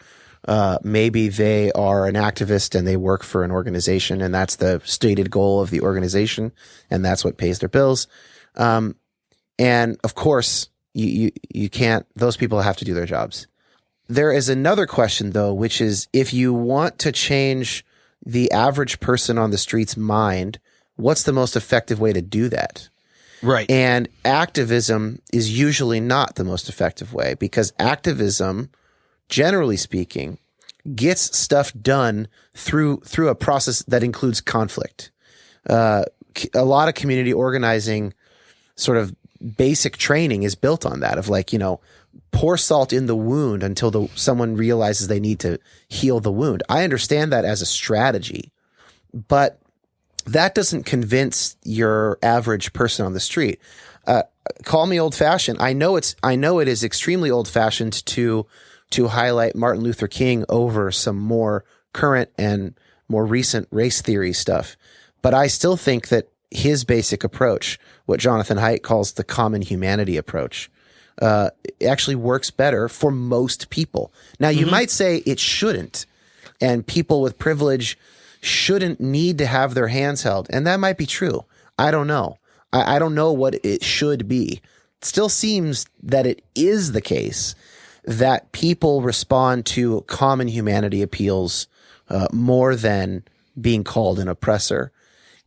maybe they are an activist and they work for an organization, and that's the stated goal of the organization, and that's what pays their bills. And of course, you can't, those people have to do their jobs. There is another question though, which is, if you want to change the average person on the street's mind, what's the most effective way to do that? Right. And activism is usually not the most effective way, because activism, generally speaking, gets stuff done through a process that includes conflict. A lot of community organizing sort of basic training is built on that, of like, you know, pour salt in the wound until someone realizes they need to heal the wound. I understand that as a strategy, but that doesn't convince your average person on the street. Call me old fashioned. I know it is extremely old fashioned to highlight Martin Luther King over some more current and more recent race theory stuff. But I still think that his basic approach, what Jonathan Haidt calls the common humanity approach, it actually works better for most people. Now, you might say it shouldn't, and people with privilege shouldn't need to have their hands held. And that might be true. I don't know. I don't know what it should be. It still seems that it is the case that people respond to common humanity appeals more than being called an oppressor.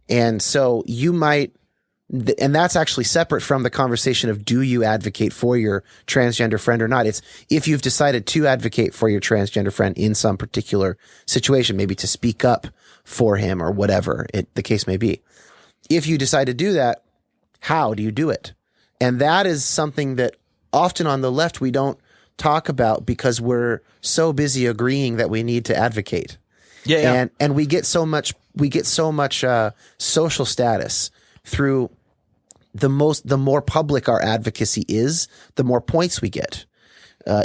And so you might, and that's actually separate from the conversation of do you advocate for your transgender friend or not? It's if you've decided to advocate for your transgender friend in some particular situation, maybe to speak up for him or whatever the case may be. If you decide to do that, how do you do it? And that is something that often on the left we don't talk about because we're so busy agreeing that we need to advocate. Yeah. And we get so much social status through the more public our advocacy is, the more points we get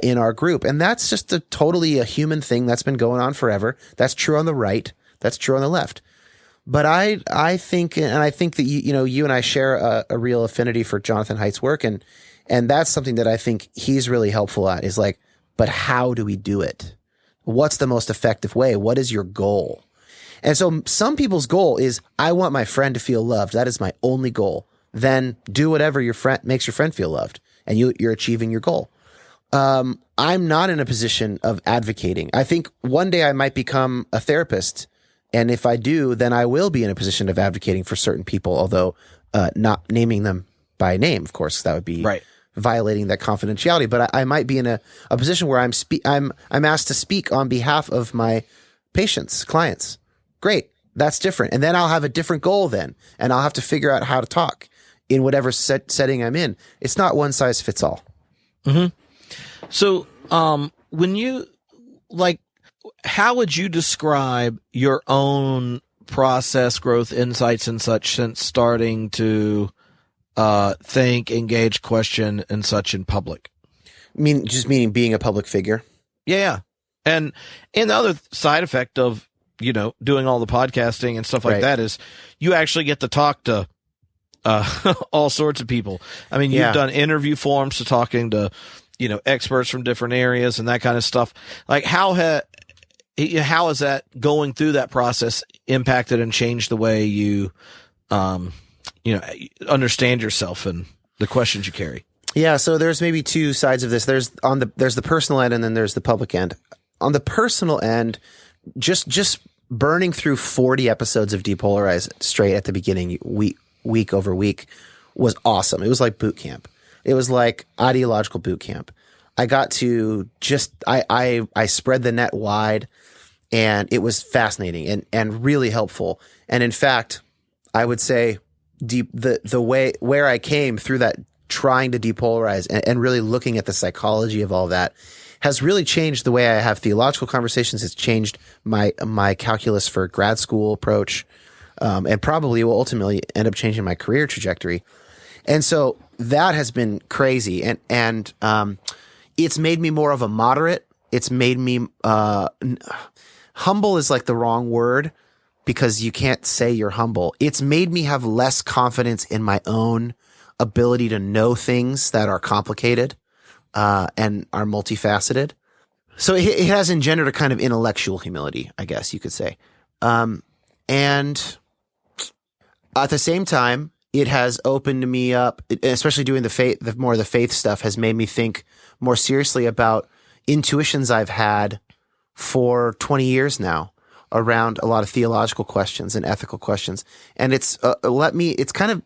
in our group. And that's just totally a human thing that's been going on forever. That's true on the right. That's true on the left. But I think that you and I share a real affinity for Jonathan Haidt's work, and that's something that I think he's really helpful at is like, but how do we do it? What's the most effective way? What is your goal? And so some people's goal is, I want my friend to feel loved. That is my only goal. Then do whatever your friend makes your friend feel loved, and you're achieving your goal. I'm not in a position of advocating. I think one day I might become a therapist. And if I do, then I will be in a position of advocating for certain people, although not naming them by name, of course, that would be violating that confidentiality. But I might be in a position where I'm asked to speak on behalf of my patients, clients. Great, that's different. And then I'll have a different goal then, and I'll have to figure out how to talk in whatever setting I'm in. It's not one size fits all. Mm-hmm. So when you how would you describe your own process, growth, insights, and such since starting to think, engage, question, and such in public? Meaning being a public figure. Yeah. And the other side effect of, doing all the podcasting and stuff like that is you actually get to talk to all sorts of people. I mean, you've done interview forums to talking to, experts from different areas and that kind of stuff. Like how has that going through that process impacted and changed the way you, understand yourself and the questions you carry? Yeah. So there's maybe two sides of this. There's the personal end, and then there's the public end. On the personal end, just burning through 40 episodes of Depolarize straight at the beginning, week over week, was awesome. It was like boot camp. It was like ideological boot camp. I got to I spread the net wide, and it was fascinating and really helpful. And in fact, I would say the way where I came through that, trying to depolarize and really looking at the psychology of all that, has really changed the way I have theological conversations. It's changed my calculus for grad school approach, and probably will ultimately end up changing my career trajectory. And so that has been crazy. And it's made me more of a moderate. It's made me, humble is like the wrong word because you can't say you're humble. It's made me have less confidence in my own ability to know things that are complicated, and are multifaceted. So it has engendered a kind of intellectual humility, I guess you could say. And at the same time, it has opened me up, especially doing the faith stuff has made me think more seriously about intuitions I've had for 20 years now around a lot of theological questions and ethical questions. And it's kind of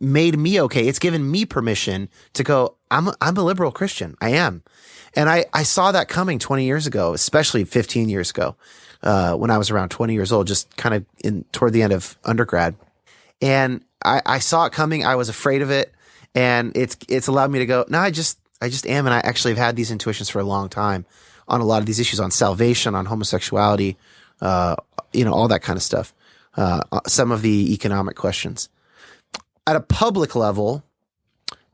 made me okay. It's given me permission to go, I'm a liberal Christian. I am. And I saw that coming 20 years ago, especially 15 years ago, when I was around 20 years old, just kind of toward the end of undergrad. And I saw it coming. I was afraid of it. And it's allowed me to go, no, I just am. And I actually have had these intuitions for a long time on a lot of these issues, on salvation, on homosexuality, all that kind of stuff. Some of the economic questions. At a public level,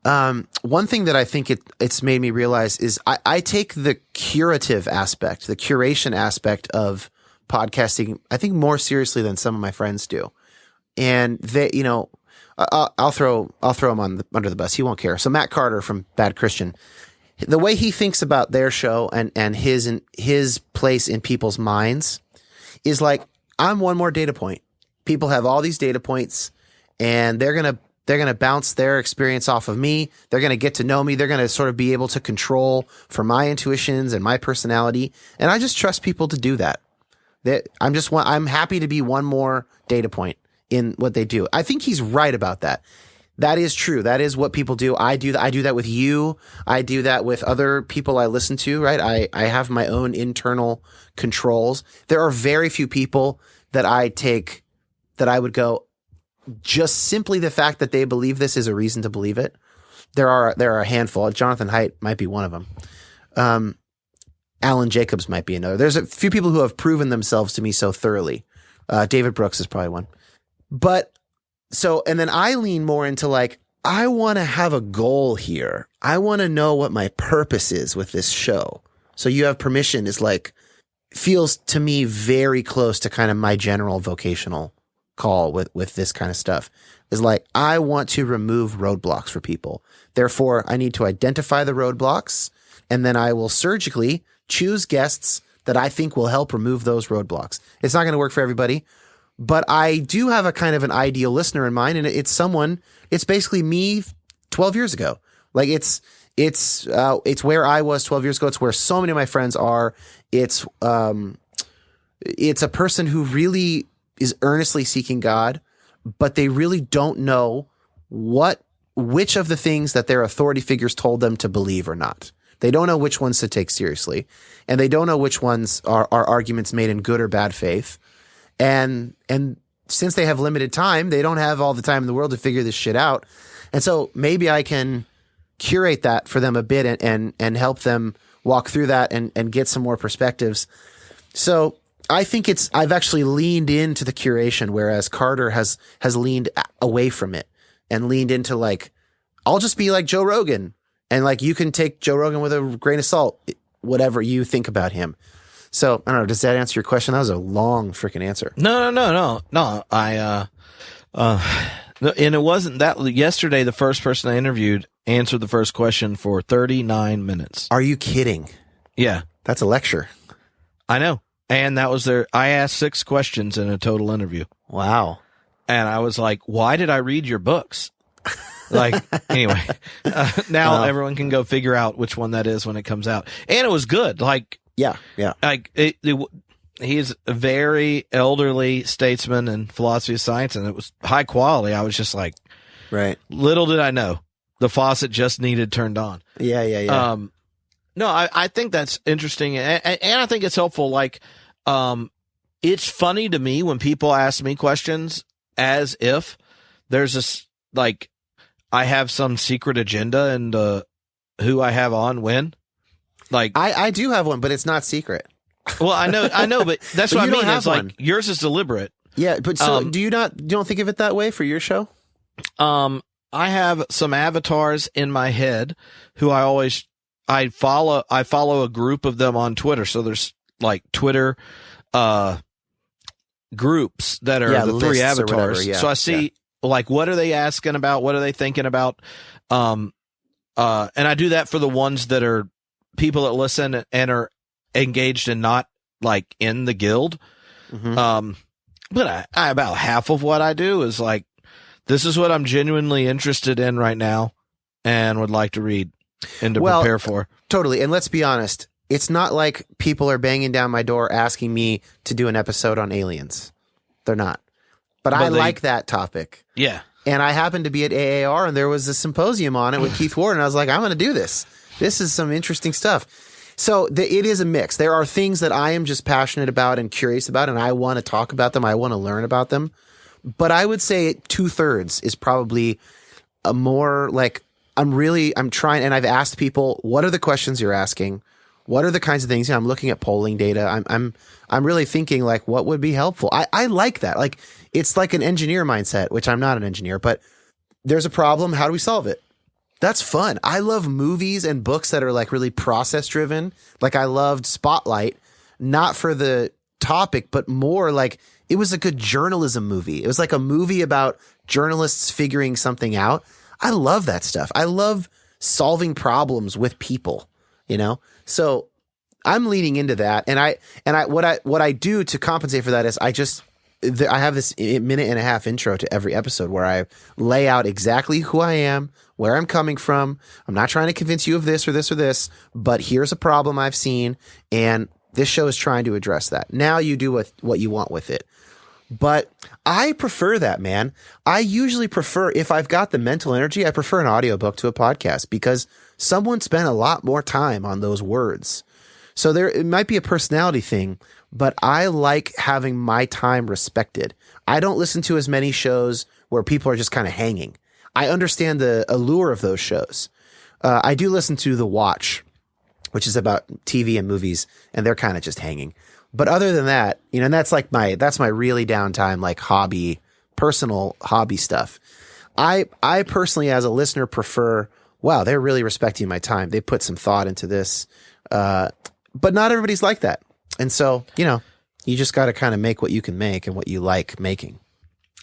one thing that I think it's made me realize is I take the curative aspect, the curation aspect of podcasting, I think more seriously than some of my friends do. and they, I'll throw him under the bus. He won't care. So Matt Carter from Bad Christian, the way he thinks about their show and his place in people's minds is like, I'm one more data point. People have all these data points, and they're gonna bounce their experience off of me. They're gonna get to know me. They're gonna sort of be able to control for my intuitions and my personality. And I just trust people to do that. I'm happy to be one more data point in what they do. I think he's right about that. That is true. That is what people do. I do that with you. I do that with other people I listen to, right? I have my own internal controls. There are very few people that I would go, just simply the fact that they believe this is a reason to believe it. There are a handful. Jonathan Haidt might be one of them. Alan Jacobs might be another. There's a few people who have proven themselves to me so thoroughly. David Brooks is probably one. But so, and then I lean more into like, I want to have a goal here. I want to know what my purpose is with this show. So You Have Permission is like, feels to me very close to kind of my general vocational call with this kind of stuff. Is like, I want to remove roadblocks for people. Therefore, I need to identify the roadblocks, and then I will surgically choose guests that I think will help remove those roadblocks. It's not going to work for everybody, but I do have a kind of an ideal listener in mind, and it's basically me 12 years ago. Like it's where I was 12 years ago. It's where so many of my friends are. It's a person who really is earnestly seeking God, but they really don't know which of the things that their authority figures told them to believe or not. They don't know which ones to take seriously, and they don't know which ones are arguments made in good or bad faith. And since they have limited time, they don't have all the time in the world to figure this shit out. And so maybe I can curate that for them a bit and help them walk through that and get some more perspectives. So I think I've actually leaned into the curation, whereas Carter has leaned away from it and leaned into like, I'll just be like Joe Rogan, and like, you can take Joe Rogan with a grain of salt, whatever you think about him. So I don't know. Does that answer your question? That was a long freaking answer. No. And it wasn't that yesterday. The first person I interviewed answered the first question for 39 minutes. Are you kidding? Yeah. That's a lecture. I know. And that was I asked 6 questions in a total interview. Wow. And I was like, why did I read your books? Like, anyway, now everyone can go figure out which one that is when it comes out. And it was good. Like, yeah. Like he's a very elderly statesman in philosophy of science, and it was high quality. I was just like, right. Little did I know the faucet just needed turned on. Yeah. No, I think that's interesting. And I think it's helpful. Like, it's funny to me when people ask me questions as if there's this, like, I have some secret agenda and who I have on when. Like, I do have one, but it's not secret. Well, I know, but that's what I mean. It's like yours is deliberate. Yeah, but so you don't think of it that way for your show? I have some avatars in my head who I follow a group of them on Twitter. So there's like Twitter groups that are the 3 avatars. So I see like, what are they asking about? What are they thinking about? And I do that for the ones that are people that listen and are engaged and not like in the guild. Mm-hmm. But I about half of what I do is like, this is what I'm genuinely interested in right now and would like to read and to prepare for. Totally. And let's be honest. It's not like people are banging down my door asking me to do an episode on aliens. They're not. But I like that topic. Yeah. And I happened to be at AAR and there was a symposium on it with Keith Ward. And I was like, I'm going to do this. This is some interesting stuff. So it is a mix. There are things that I am just passionate about and curious about, and I want to talk about them. I want to learn about them. But I would say 2/3 is probably a more like, I'm trying, and I've asked people, what are the questions you're asking? What are the kinds of things? I'm looking at polling data. I'm really thinking like, what would be helpful? I like that. Like, it's like an engineer mindset, which I'm not an engineer, but there's a problem. How do we solve it? That's fun. I love movies and books that are like really process driven. Like I loved Spotlight, not for the topic, but more like it was a good journalism movie. It was like a movie about journalists figuring something out. I love that stuff. I love solving problems with people, you know? So I'm leaning into that. And what I do to compensate for that is I have this minute and a half intro to every episode where I lay out exactly who I am, where I'm coming from. I'm not trying to convince you of this or this or this, but here's a problem I've seen, and this show is trying to address that. Now you do what you want with it. But I prefer that, man. I usually prefer, if I've got the mental energy, I prefer an audiobook to a podcast because someone spent a lot more time on those words. So it might be a personality thing, but I like having my time respected. I don't listen to as many shows where people are just kind of hanging. I understand the allure of those shows. I do listen to The Watch, which is about TV and movies, and they're kind of just hanging. But other than that, you know, and that's my really downtime, like personal hobby stuff. I personally, as a listener, prefer, wow, they're really respecting my time. They put some thought into this. But not everybody's like that. And so, you know, you just got to kind of make what you can make and what you like making.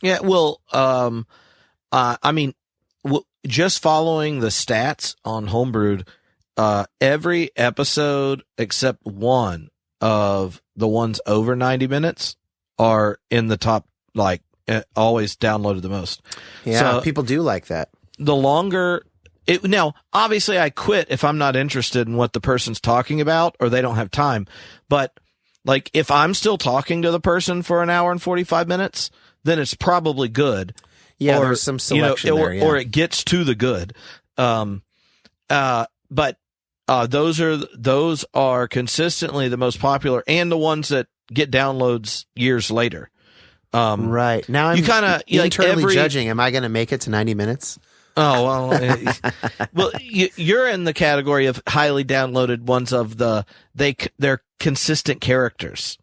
Yeah. Well, I mean, just following the stats on Homebrewed, every episode except one of the ones over 90 minutes are in the top, like always downloaded the most. Yeah. So people do like that. The longer now, obviously I quit if I'm not interested in what the person's talking about or they don't have time. But like if I'm still talking to the person for an hour and 45 minutes, then it's probably good. Yeah. Or, there's some selection there. Yeah. Or it gets to the good. But those are consistently the most popular and the ones that get downloads years later. Right. Now I'm internally judging. Am I going to make it to 90 minutes? Oh, well, you're in the category of highly downloaded ones of they're consistent characters,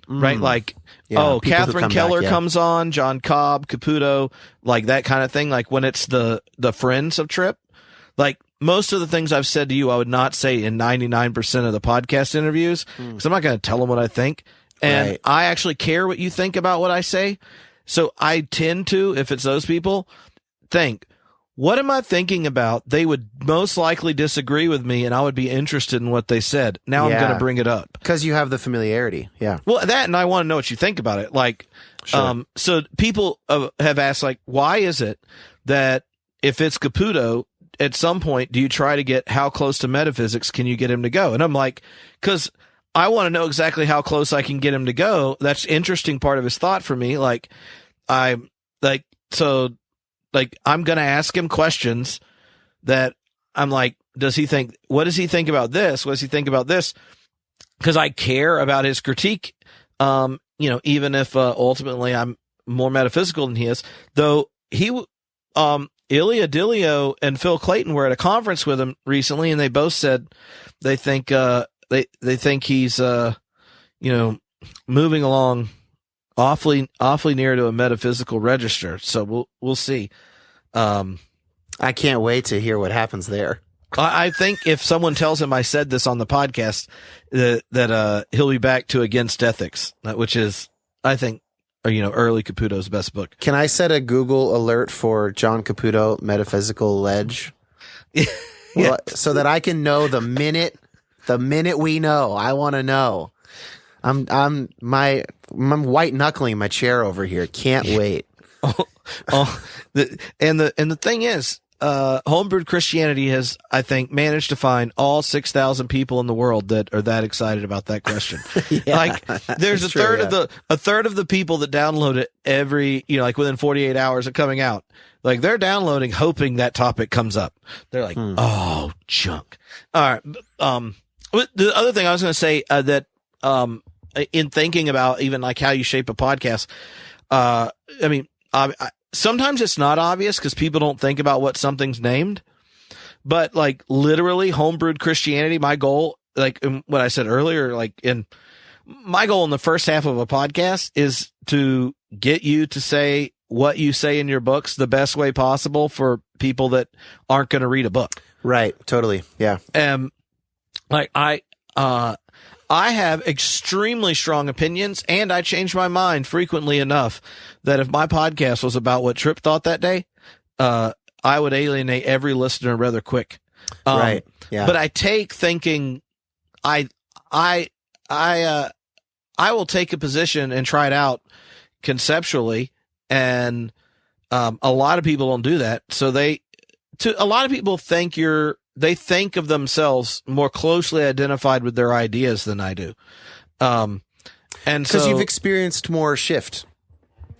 right? Like, Catherine Keller comes on, John Cobb, Caputo, like that kind of thing. Like when it's the friends of Trip, like most of the things I've said to you, I would not say in 99% of the podcast interviews because I'm not going to tell them what I think. And right. I actually care what you think about what I say. So I tend to, if it's those people, think, what am I thinking about? They would most likely disagree with me and I would be interested in what they said. Now I'm going to bring it up. Because you have the familiarity. Yeah. Well, that, and I want to know what you think about it. Like, sure. So people have asked, like, why is it that if it's Caputo, at some point, do you try to get how close to metaphysics can you get him to go? And I'm like, because I want to know exactly how close I can get him to go. That's the interesting part of his thought for me. Like, I'm going to ask him questions that I'm like, what does he think about this? What does he think about this? Because I care about his critique. Even if ultimately I'm more metaphysical than he is, though Ilya Dilio and Phil Clayton were at a conference with him recently, and they both said they think they think he's moving along awfully near to a metaphysical register. So we'll see. I can't wait to hear what happens there. I think if someone tells him I said this on the podcast, that he'll be back to Against Ethics, which is, I think, early Caputo's best book. Can I set a Google alert for John Caputo Metaphysical Ledge? Well, so that I can know the minute we know. I want to know. I'm white knuckling my chair over here. Can't wait. The thing is, Homebrewed Christianity has, I think, managed to find all 6,000 people in the world that are that excited about that question. Like, there's a third of the people that download it every, within 48 hours of coming out. Like, they're downloading, hoping that topic comes up. They're like, oh, junk. All right. The other thing I was going to say, that, in thinking about even like how you shape a podcast, sometimes it's not obvious because people don't think about what something's named, but like literally Homebrewed Christianity, my goal, like what I said earlier, my goal in the first half of a podcast is to get you to say what you say in your books the best way possible for people that aren't going to read a book. Right. Totally. Yeah. I have extremely strong opinions, and I change my mind frequently enough that if my podcast was about what Tripp thought that day, I would alienate every listener rather quick. Right. Yeah. But I take thinking, I will take a position and try it out conceptually, and a lot of people don't do that. So a lot of people think they think of themselves more closely identified with their ideas than I do. And because you've experienced more shift.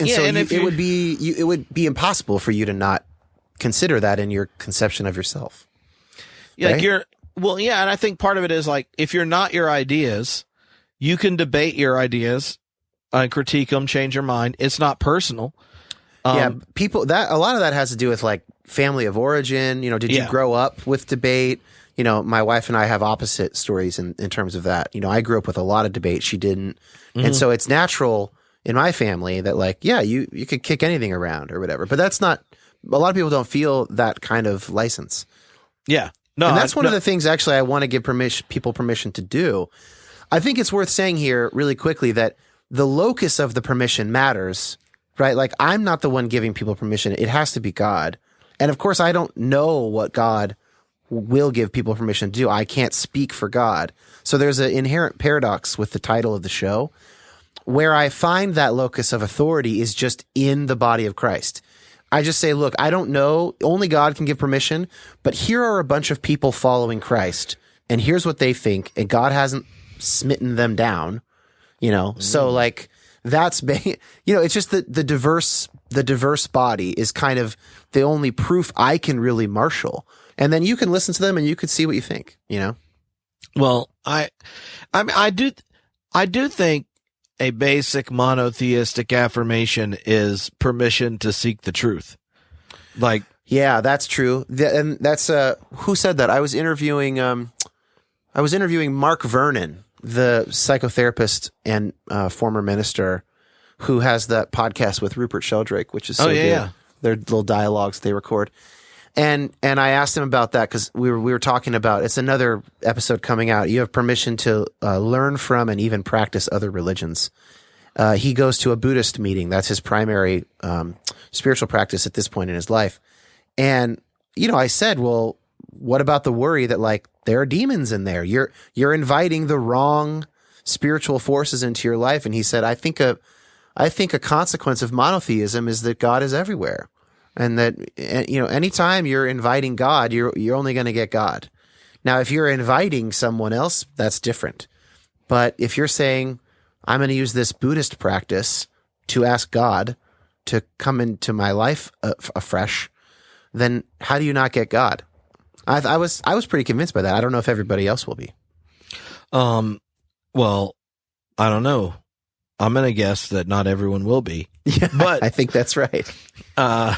And so it would be impossible for you to not consider that in your conception of yourself. Yeah. Right? And I think part of it is like, if you're not your ideas, you can debate your ideas, critique them, change your mind. It's not personal. A lot of that has to do with like family of origin. You know, did you grow up with debate? You know, my wife and I have opposite stories in terms of that. You know, I grew up with a lot of debate. She didn't. Mm-hmm. And so it's natural in my family that like, yeah, you could kick anything around or whatever, but that's not, a lot of people don't feel that kind of license. Yeah. No, and that's one of the things actually I want to give people permission to do. I think it's worth saying here really quickly that the locus of the permission matters, right? Like, I'm not the one giving people permission. It has to be God. And of course, I don't know what God will give people permission to do. I can't speak for God. So there's an inherent paradox with the title of the show, where I find that locus of authority is just in the body of Christ. I just say, look, I don't know. Only God can give permission, but here are a bunch of people following Christ, and here's what they think, and God hasn't smitten them down, you know? Mm. So like, that's, you know, it's just the diverse body is kind of the only proof I can really marshal. And then you can listen to them and you could see what you think, you know? Well, I do think a basic monotheistic affirmation is permission to seek the truth. Like, yeah, that's true. And that's, who said that? I was interviewing Mark Vernon, the psychotherapist and former minister, who has that podcast with Rupert Sheldrake, which is so good. Yeah. Their little dialogues they record. And I asked him about that because we were talking about, it's another episode coming out. You have permission to learn from and even practice other religions. He goes to a Buddhist meeting. That's his primary spiritual practice at this point in his life. And, you know, I said, well, what about the worry that like there are demons in there? You're inviting the wrong spiritual forces into your life. And he said, I think a consequence of monotheism is that God is everywhere. And that, you know, anytime you're inviting God, you're only going to get God. Now, if you're inviting someone else, that's different. But if you're saying, I'm going to use this Buddhist practice to ask God to come into my life afresh, then how do you not get God? I was pretty convinced by that. I don't know if everybody else will be. Well, I don't know. I'm going to guess that not everyone will be. Yeah, but I think that's right. You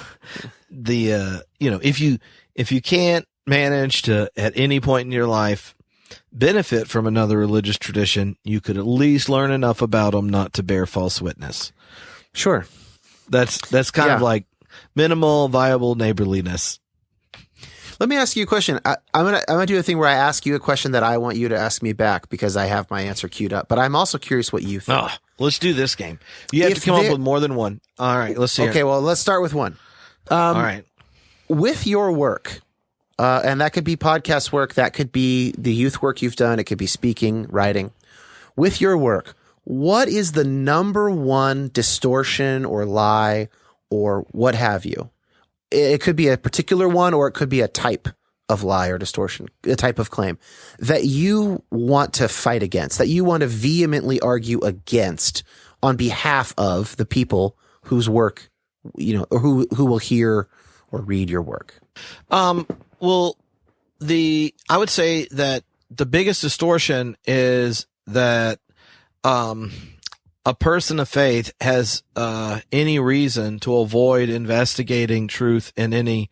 know, if you can't manage to, at any point in your life, benefit from another religious tradition, you could at least learn enough about them not to bear false witness. Sure. That's kind of like minimal viable neighborliness. Let me ask you a question. I'm gonna do a thing where I ask you a question that I want you to ask me back because I have my answer queued up. But I'm also curious what you think. Oh, let's do this game. You have to come up with more than one. All right, let's see. Okay, well, let's start with one. All right. With your work, and that could be podcast work, that could be the youth work you've done, it could be speaking, writing. With your work, what is the number one distortion or lie or what have you? It could be a particular one, or it could be a type of lie or distortion, a type of claim that you want to fight against, that you want to vehemently argue against on behalf of the people whose work, you know, or who will hear or read your work. Well, I would say that the biggest distortion is that, a person of faith has any reason to avoid investigating truth in any,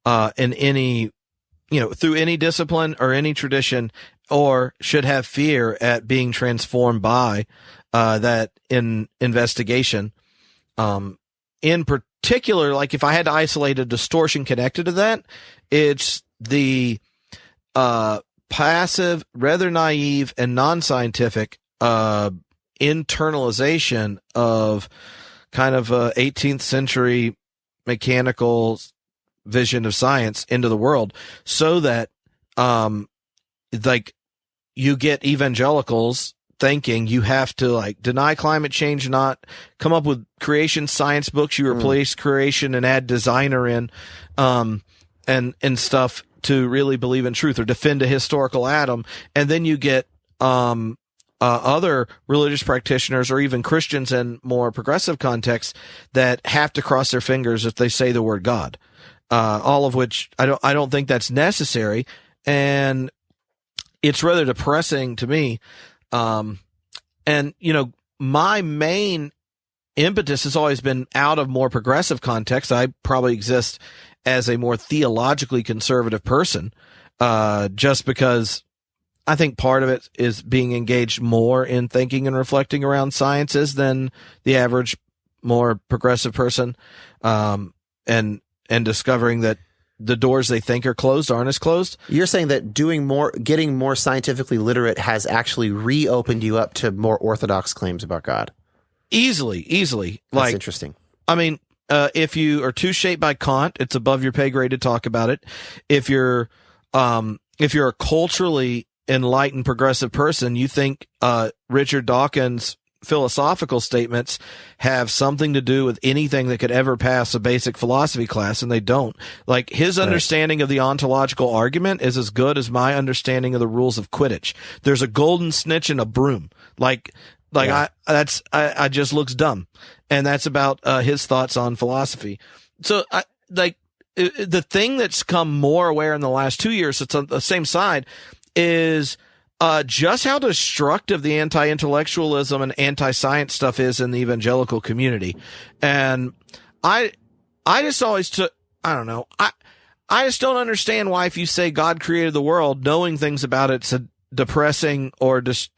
you know, through any discipline or any tradition, or should have fear at being transformed by that in investigation. In particular, like if I had to isolate a distortion connected to that, it's the passive, rather naive, and non-scientific internalization of kind of a 18th century mechanical vision of science into the world, so that like you get evangelicals thinking you have to like deny climate change, not come up with creation science books. You replace creation and add designer in, and stuff to really believe in truth or defend a historical Adam. And then you get, other religious practitioners or even Christians in more progressive contexts that have to cross their fingers if they say the word God, all of which I don't think that's necessary. And it's rather depressing to me. And, you know, my main impetus has always been out of more progressive context. I probably exist as a more theologically conservative person, just because I think part of it is being engaged more in thinking and reflecting around sciences than the average more progressive person, and discovering that the doors they think are closed aren't as closed. You're saying that getting more scientifically literate has actually reopened you up to more orthodox claims about God. Easily. That's interesting. I mean, if you are too shaped by Kant, it's above your pay grade to talk about it. If you're a culturally enlightened progressive person, you think Richard Dawkins' philosophical statements have something to do with anything that could ever pass a basic philosophy class, and they don't. Like, his understanding of the ontological argument is as good as my understanding of the rules of Quidditch. There's a golden snitch and a broom. I just looks dumb. And that's about his thoughts on philosophy. So the thing that's come more aware in the last 2 years, it's on the same side, is just how destructive the anti-intellectualism and anti-science stuff is in the evangelical community. And I just always I don't know. I just don't understand why, if you say God created the world, knowing things about it's a depressing or like,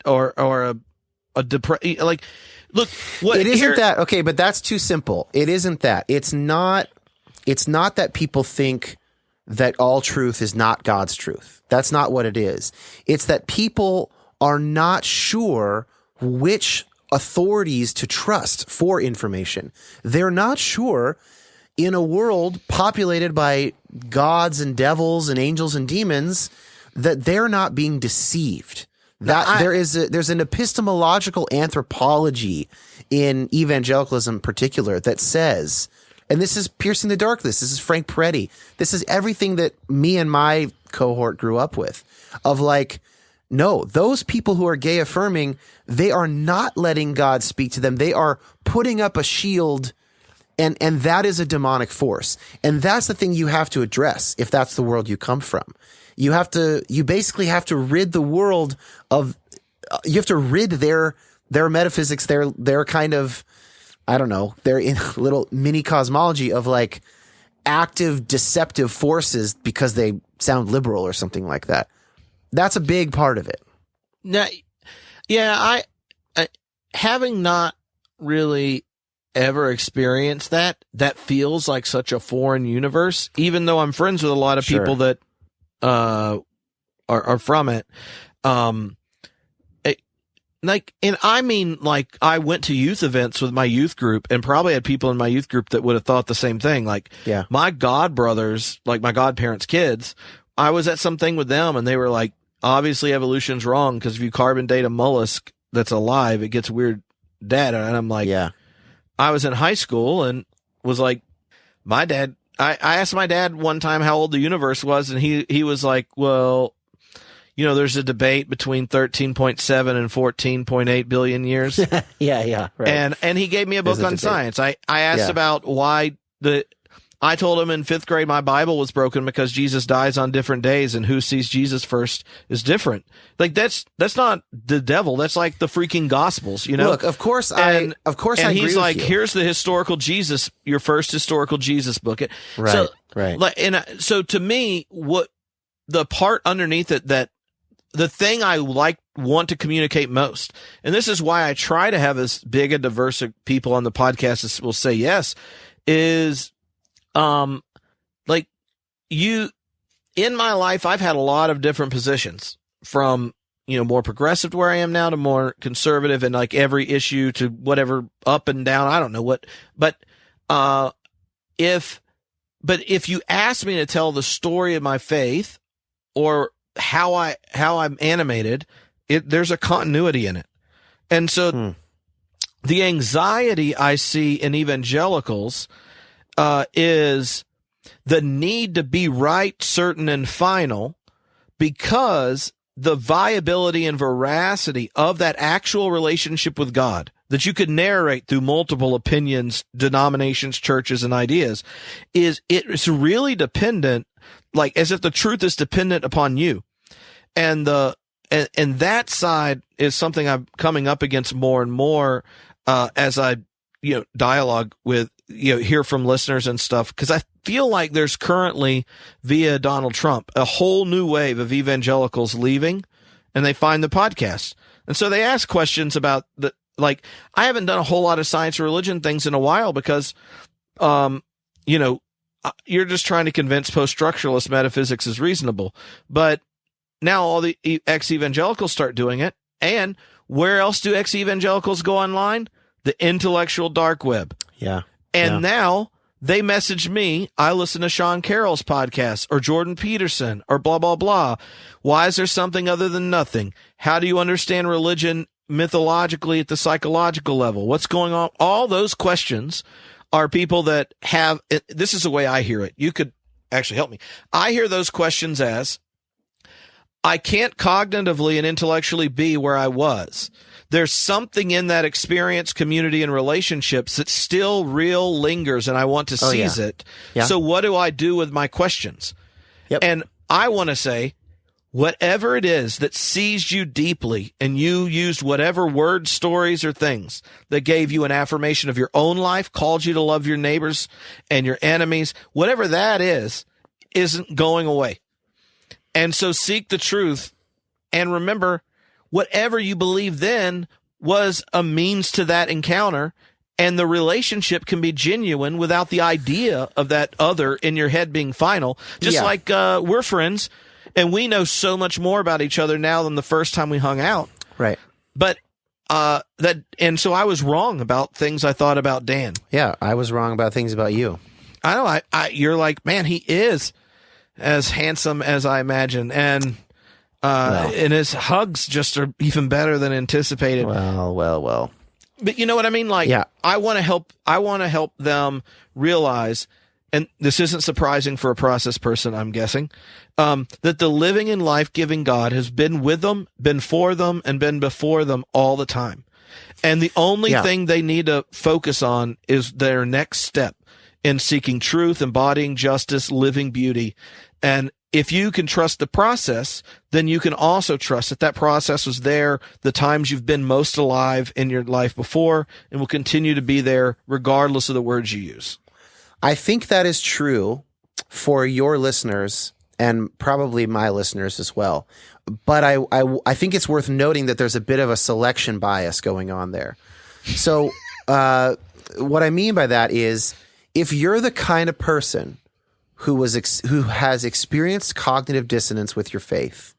look, what it isn't that okay, but that's too simple. It isn't that. It's not that people think that all truth is not God's truth. That's not what it is. It's that people are not sure which authorities to trust for information. They're not sure, in a world populated by gods and devils and angels and demons, that they're not being deceived. There's an epistemological anthropology in evangelicalism in particular that says, and this is Piercing the Darkness, this is Frank Peretti, this is everything that me and my cohort grew up with, of like, no, those people who are gay affirming, they are not letting God speak to them. They are putting up a shield, and that is a demonic force. And that's the thing you have to address if that's the world you come from. You basically have to rid the world of, you have to rid their metaphysics, their kind of, I don't know, their little mini cosmology of like active deceptive forces because they sound liberal or something like that. That's a big part of it. Now, yeah, I having not really ever experienced that feels like such a foreign universe, even though I'm friends with a lot of people that are from it. I went to youth events with my youth group and probably had people in my youth group that would have thought the same thing. Like, my god brothers, like my godparents' kids, I was at something with them and they were like, obviously evolution's wrong because if you carbon date a mollusk that's alive, it gets weird data. And I'm like, I was in high school and was like, my dad, I asked my dad one time how old the universe was, and he was like, well, you know, there's a debate between 13.7 and 14.8 billion years. Right. And he gave me a book on science. I asked about why I told him in 5th grade my Bible was broken because Jesus dies on different days, and who sees Jesus first is different. Like, that's not the devil. That's like the freaking Gospels, you know? Look, of course I agree he's with like, you. here's the historical Jesus, your first historical Jesus book. Right. So to me, what the part underneath it, that the thing I want to communicate most, and this is why I try to have as big a diverse of people on the podcast as will say yes, is in my life, I've had a lot of different positions. from, more progressive to where I am now to more conservative, and like every issue to whatever up and down. I don't know what, but if you ask me to tell the story of my faith or how I'm animated, there's a continuity in it. And so the anxiety I see in evangelicals is the need to be right, certain, and final, because the viability and veracity of that actual relationship with God that you could narrate through multiple opinions, denominations, churches, and ideas it's really dependent, like as if the truth is dependent upon you. And that side is something I'm coming up against more and more as I dialogue with hear from listeners and stuff, because I feel like there's currently, via Donald Trump, a whole new wave of evangelicals leaving, and they find the podcast, and so they ask questions about I haven't done a whole lot of science or religion things in a while because you're just trying to convince post-structuralist metaphysics is reasonable, but now all the ex-evangelicals start doing it. And where else do ex-evangelicals go online? The intellectual dark web. Yeah. And now they message me. I listen to Sean Carroll's podcast or Jordan Peterson or blah, blah, blah. Why is there something other than nothing? How do you understand religion mythologically at the psychological level? What's going on? All those questions are people that have, this is the way I hear it. You could actually help me. I hear those questions as, I can't cognitively and intellectually be where I was. There's something in that experience, community, and relationships that still real lingers, and I want to seize it. Yeah. So what do I do with my questions? Yep. And I want to say, whatever it is that seized you deeply, and you used whatever words, stories, or things that gave you an affirmation of your own life, called you to love your neighbors and your enemies, whatever that is, isn't going away. And so seek the truth, and remember, whatever you believe then was a means to that encounter, and the relationship can be genuine without the idea of that other in your head being final. Just like we're friends, and we know so much more about each other now than the first time we hung out. Right. But and so I was wrong about things I thought about Dan. Yeah, I was wrong about things about you. I know. You're like, man, he is as handsome as I imagine, and and his hugs just are even better than anticipated. Well. But you know what I mean? Like, I want to help them realize, and this isn't surprising for a process person, I'm guessing, that the living and life-giving God has been with them, been for them, and been before them all the time. And the only thing they need to focus on is their next step in seeking truth, embodying justice, living beauty. And if you can trust the process, then you can also trust that process was there the times you've been most alive in your life before, and will continue to be there regardless of the words you use. I think that is true for your listeners and probably my listeners as well. But I think it's worth noting that there's a bit of a selection bias going on there. So what I mean by that is, if you're the kind of person who has experienced cognitive dissonance with your faith,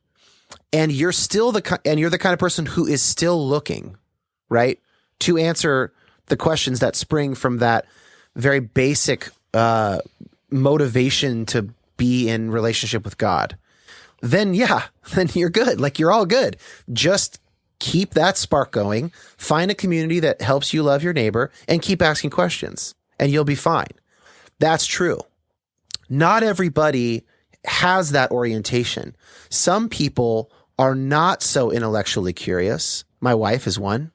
and you're the kind of person who is still looking, right, to answer the questions that spring from that very basic motivation to be in relationship with God, then you're good. Like, you're all good. Just keep that spark going. Find a community that helps you love your neighbor, and keep asking questions, and you'll be fine. That's true. Not everybody has that orientation. Some people are not so intellectually curious. My wife is one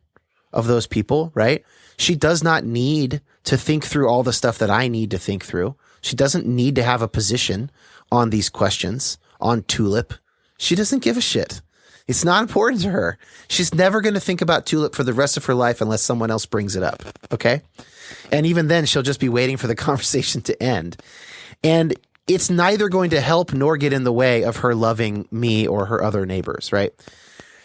of those people, right? She does not need to think through all the stuff that I need to think through. She doesn't need to have a position on these questions, on TULIP. She doesn't give a shit. It's not important to her. She's never going to think about TULIP for the rest of her life unless someone else brings it up, okay? And even then, she'll just be waiting for the conversation to end. And it's neither going to help nor get in the way of her loving me or her other neighbors, right?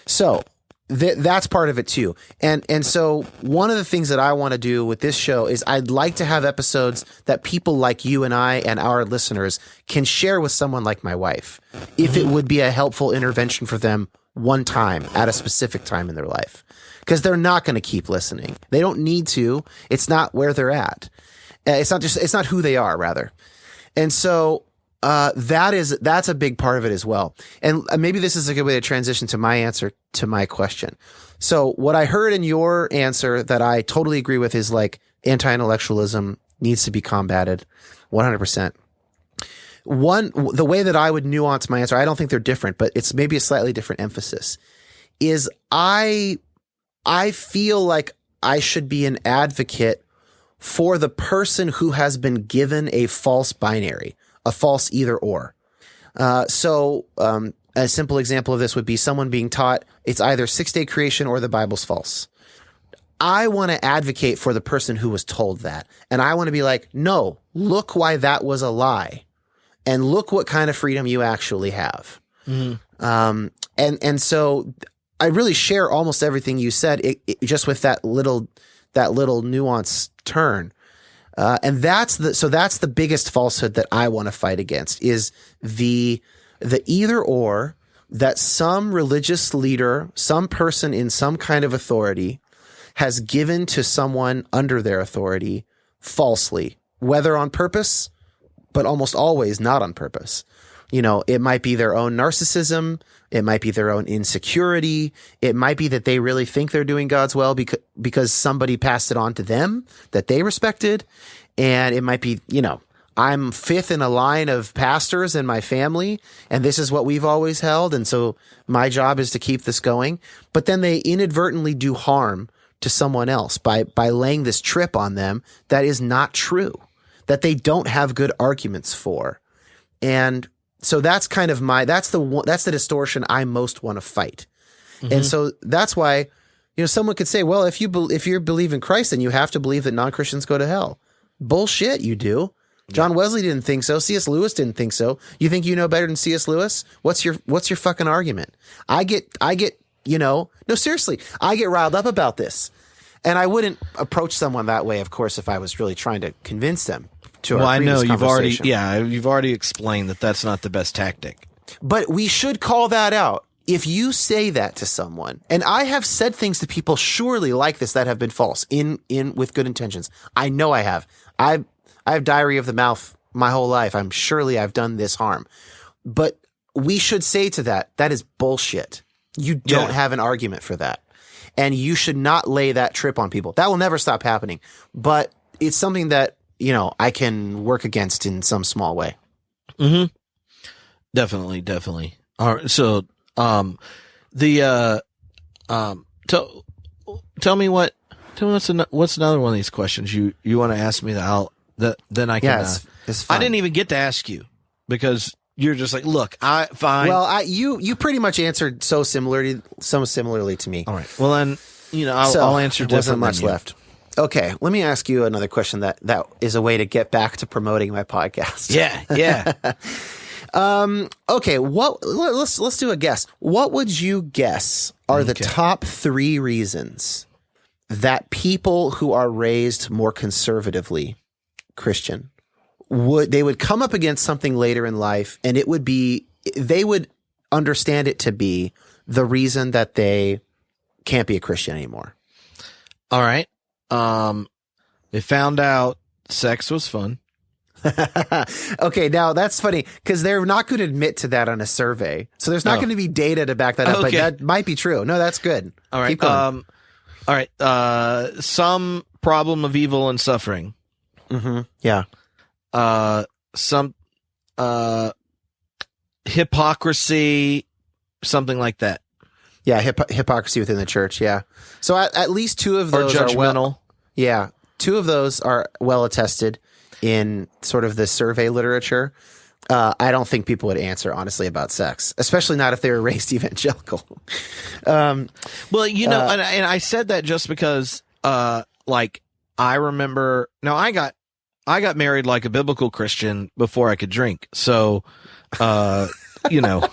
So that's part of it too. And so one of the things that I want to do with this show is I'd like to have episodes that people like you and I and our listeners can share with someone like my wife, if it would be a helpful intervention for them one time at a specific time in their life, because they're not going to keep listening. They don't need to. It's not where they're at. It's not who they are, rather. And so that's a big part of it as well. And maybe this is a good way to transition to my answer to my question. So what I heard in your answer that I totally agree with is like anti-intellectualism needs to be combated 100%. The way that I would nuance my answer, I don't think they're different, but it's maybe a slightly different emphasis, is I feel like I should be an advocate for the person who has been given a false binary, a false either or. So a simple example of this would be someone being taught it's either six-day creation or the Bible's false. I want to advocate for the person who was told that. And I want to be like, no, look why that was a lie. And look what kind of freedom you actually have. Mm-hmm. And so I really share almost everything you said, just with that little nuance turn. And that's the biggest falsehood that I want to fight against, is the either or that some religious leader, some person in some kind of authority has given to someone under their authority falsely, whether on purpose, but almost always not on purpose. You know, it might be their own narcissism. It might be their own insecurity. It might be that they really think they're doing God's will because somebody passed it on to them that they respected. And it might be, you know, I'm fifth in a line of pastors in my family, and this is what we've always held. And so my job is to keep this going. But then they inadvertently do harm to someone else by laying this trip on them that is not true, that they don't have good arguments for. And so that's kind of that's the distortion I most want to fight. Mm-hmm. And so that's why, you know, someone could say, well, if you believe in Christ, then you have to believe that non-Christians go to hell. Bullshit, you do. John Wesley didn't think so. C.S. Lewis didn't think so. You think you know better than C.S. Lewis? What's your fucking argument? I get, you know, no, seriously, I get riled up about this. And I wouldn't approach someone that way, of course, if I was really trying to convince them. Well, I know you've already explained that that's not the best tactic. But we should call that out. If you say that to someone, and I have said things to people surely like this that have been false in with good intentions. I know I have. I have diarrhea of the mouth my whole life. I've done this harm. But we should say to that is bullshit. You don't have an argument for that. And you should not lay that trip on people. That will never stop happening. But it's something that, you know, I can work against in some small way. Mm-hmm. Definitely. All right. So, tell me what's another one of these questions you want to ask me then I can. It's fun. I didn't even get to ask you because you're just like, look, fine. Well, you pretty much answered so similarly to me. All right. Well, then, you know, I'll answer different. Wasn't much left. Okay, let me ask you another question that is a way to get back to promoting my podcast. Yeah. Okay, let's do a guess. What would you guess are the top 3 reasons that people who are raised more conservatively Christian would come up against something later in life, and they would understand it to be the reason that they can't be a Christian anymore? All right. They found out sex was fun. Okay, now that's funny because they're not going to admit to that on a survey. So there's not going to be data to back that up, but that might be true. No, that's good. All right. Keep going. All right. Some problem of evil and suffering. Mm-hmm. Yeah. Some hypocrisy, something like that. Yeah, hypocrisy within the church. Yeah. So at least 2 of those are judgmental. 2 of those are well attested in sort of the survey literature. I don't think people would answer honestly about sex, especially not if they were raised evangelical. Well, you know, and I said that just because, like, I remember. Now, I got married like a biblical Christian before I could drink, so, you know.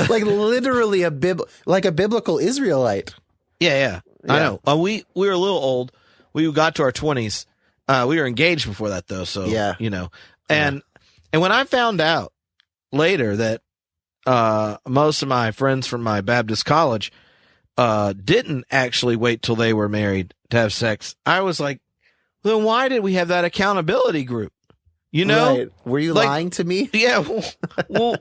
Like literally a biblical Israelite. Yeah. I know. We were a little old. We got to our 20s. We were engaged before that, though. So, you know. And when I found out later that most of my friends from my Baptist college didn't actually wait till they were married to have sex, I was like, then why did we have that accountability group? You know? Right. Were you lying to me? Yeah. Well,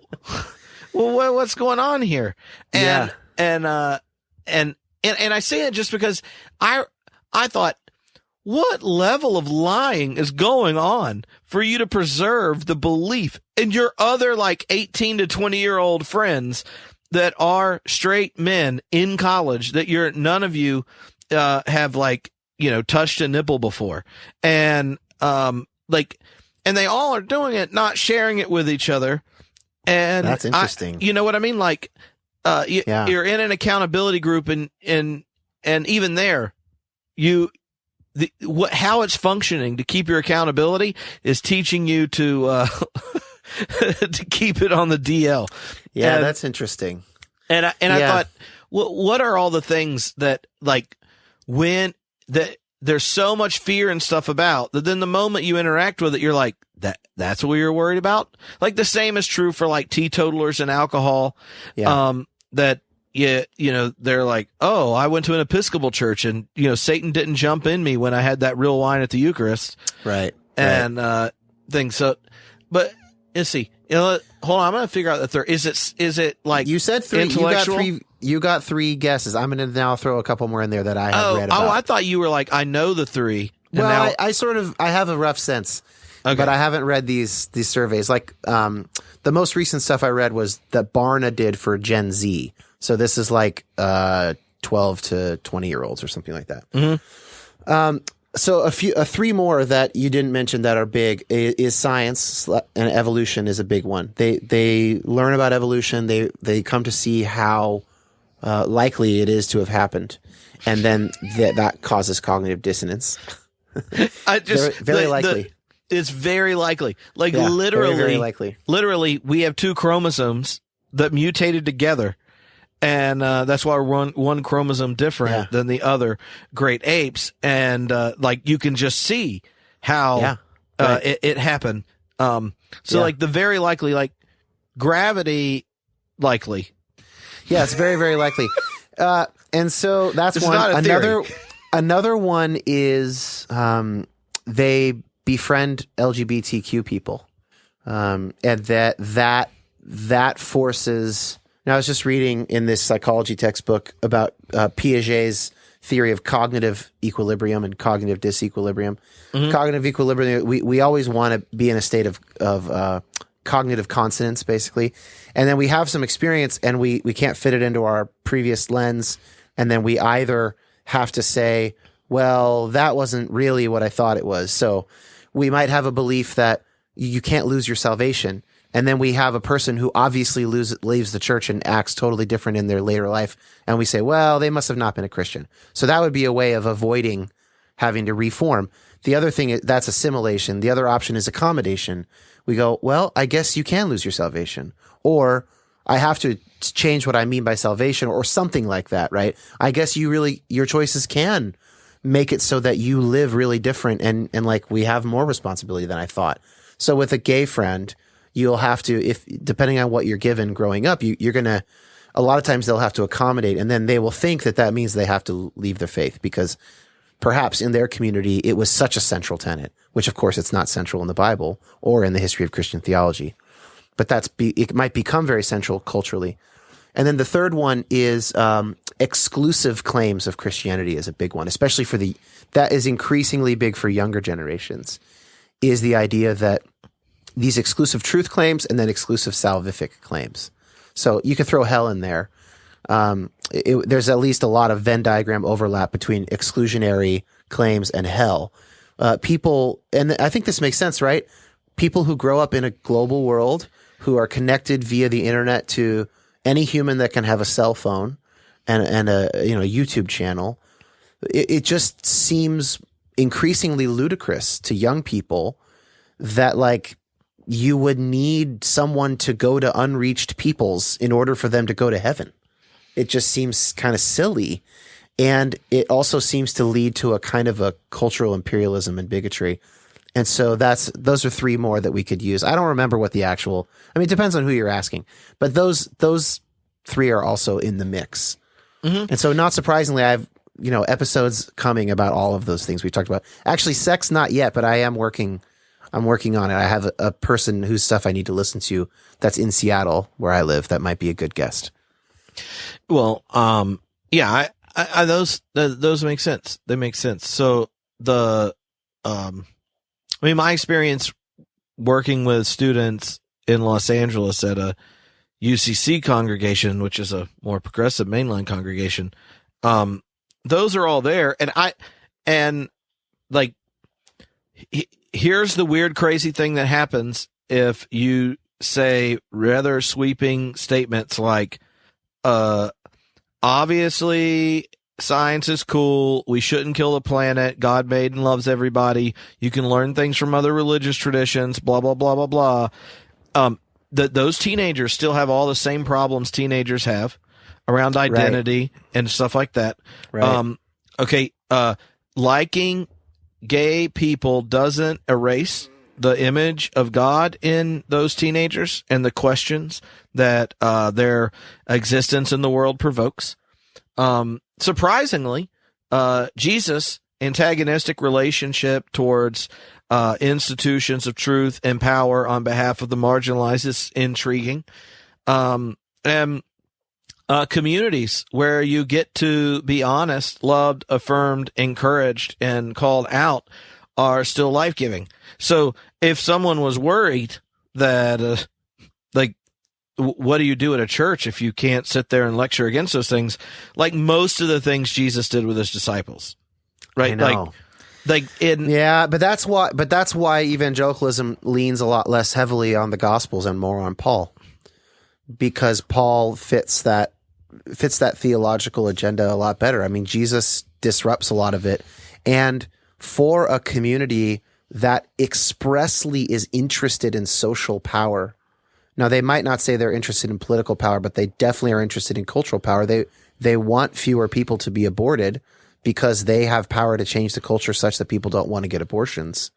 what's going on here? And I say it just because I thought, what level of lying is going on for you to preserve the belief in your other like 18 to 20-year-old friends that are straight men in college that none of you have like, you know, touched a nipple before. And and they all are doing it, not sharing it with each other. And that's interesting. You know what I mean? Like, you're in an accountability group and even there, how it's functioning to keep your accountability is teaching you to to keep it on the DL. Yeah, that's interesting. And I thought, what are all the things that like when there's so much fear and stuff about that then the moment you interact with it, you're like, that's what you're worried about? Like the same is true for like teetotalers and alcohol. Yeah. That you know, they're like, oh, I went to an Episcopal church and, you know, Satan didn't jump in me when I had that real wine at the Eucharist. Right. And, things. So, but let's see, you know, hold on. I'm going to figure out the third. Is it like you said three, intellectual? You got three guesses. I'm going to now throw a couple more in there that I have read about. Oh, I thought you were like, I know the three. Well, I have a rough sense, but I haven't read these surveys. Like, the most recent stuff I read was that Barna did for Gen Z. So this is like 12 to 20-year-olds or something like that. Mm-hmm. So three more that you didn't mention that are big is science, and evolution is a big one. They learn about evolution. They come to see how likely it is to have happened, and then that causes cognitive dissonance. Very likely. It's very likely. Like literally, very likely. Literally, we have two chromosomes that mutated together. And that's why we're one chromosome different than the other great apes. And like you can just see how it happened. Like the very likely, like gravity likely. Yeah, it's very, very likely. And so that's it's one. Not a theory. Another one is they befriend LGBTQ people, and that forces. Now, I was just reading in this psychology textbook about Piaget's theory of cognitive equilibrium and cognitive disequilibrium. Mm-hmm. Cognitive equilibrium, we always want to be in a state of cognitive consonance, basically. And then we have some experience and we can't fit it into our previous lens. And then we either have to say, well, that wasn't really what I thought it was. So we might have a belief that you can't lose your salvation. And then we have a person who obviously leaves the church and acts totally different in their later life. And we say, well, they must have not been a Christian. So that would be a way of avoiding having to reform. The other thing, that's assimilation. The other option is accommodation. We go, well, I guess you can lose your salvation. Or I have to change what I mean by salvation or something like that, right? I guess your choices can make it so that you live really different and like we have more responsibility than I thought. So with a gay friend, you'll have to, depending on what you're given growing up, you're going to, a lot of times they'll have to accommodate, and then they will think that means they have to leave their faith because perhaps in their community it was such a central tenet, which of course it's not central in the Bible or in the history of Christian theology, but it might become very central culturally. And then the third one is exclusive claims of Christianity is a big one, especially that is increasingly big for younger generations, is the idea that these exclusive truth claims and then exclusive salvific claims. So you could throw hell in there. There's at least a lot of Venn diagram overlap between exclusionary claims and hell. People, and I think this makes sense, right? People who grow up in a global world, who are connected via the internet to any human that can have a cell phone and a YouTube channel. It just seems increasingly ludicrous to young people that like you would need someone to go to unreached peoples in order for them to go to heaven. It just seems kind of silly. And it also seems to lead to a kind of a cultural imperialism and bigotry. And so those are three more that we could use. I don't remember what the actual, I mean, it depends on who you're asking, but those three are also in the mix. Mm-hmm. And so not surprisingly, I have, episodes coming about all of those things we talked about. Actually, sex, not yet, but I'm working on it. I have a person whose stuff I need to listen to that's in Seattle where I live. That might be a good guest. Well, yeah, I those make sense. They make sense. So my experience working with students in Los Angeles at a UCC congregation, which is a more progressive mainline congregation, those are all there. Here's the weird, crazy thing that happens if you say rather sweeping statements like, obviously science is cool. We shouldn't kill the planet. God made and loves everybody. You can learn things from other religious traditions, blah, blah, blah, blah, blah. Those teenagers still have all the same problems teenagers have around identity and stuff like that. Right. Liking gay people doesn't erase the image of God in those teenagers and the questions that their existence in the world provokes. Surprisingly, Jesus' antagonistic relationship towards institutions of truth and power on behalf of the marginalized is intriguing. And communities where you get to be honest, loved, affirmed, encouraged, and called out are still life-giving. So if someone was worried that, what do you do at a church if you can't sit there and lecture against those things? Like most of the things Jesus did with his disciples, right? I know. But that's why evangelicalism leans a lot less heavily on the Gospels and more on Paul, because Paul fits that theological agenda a lot better. I mean, Jesus disrupts a lot of it, and for a community that expressly is interested in social power. Now, they might not say they're interested in political power, but they definitely are interested in cultural power. They want fewer people to be aborted because they have power to change the culture such that people don't want to get abortions.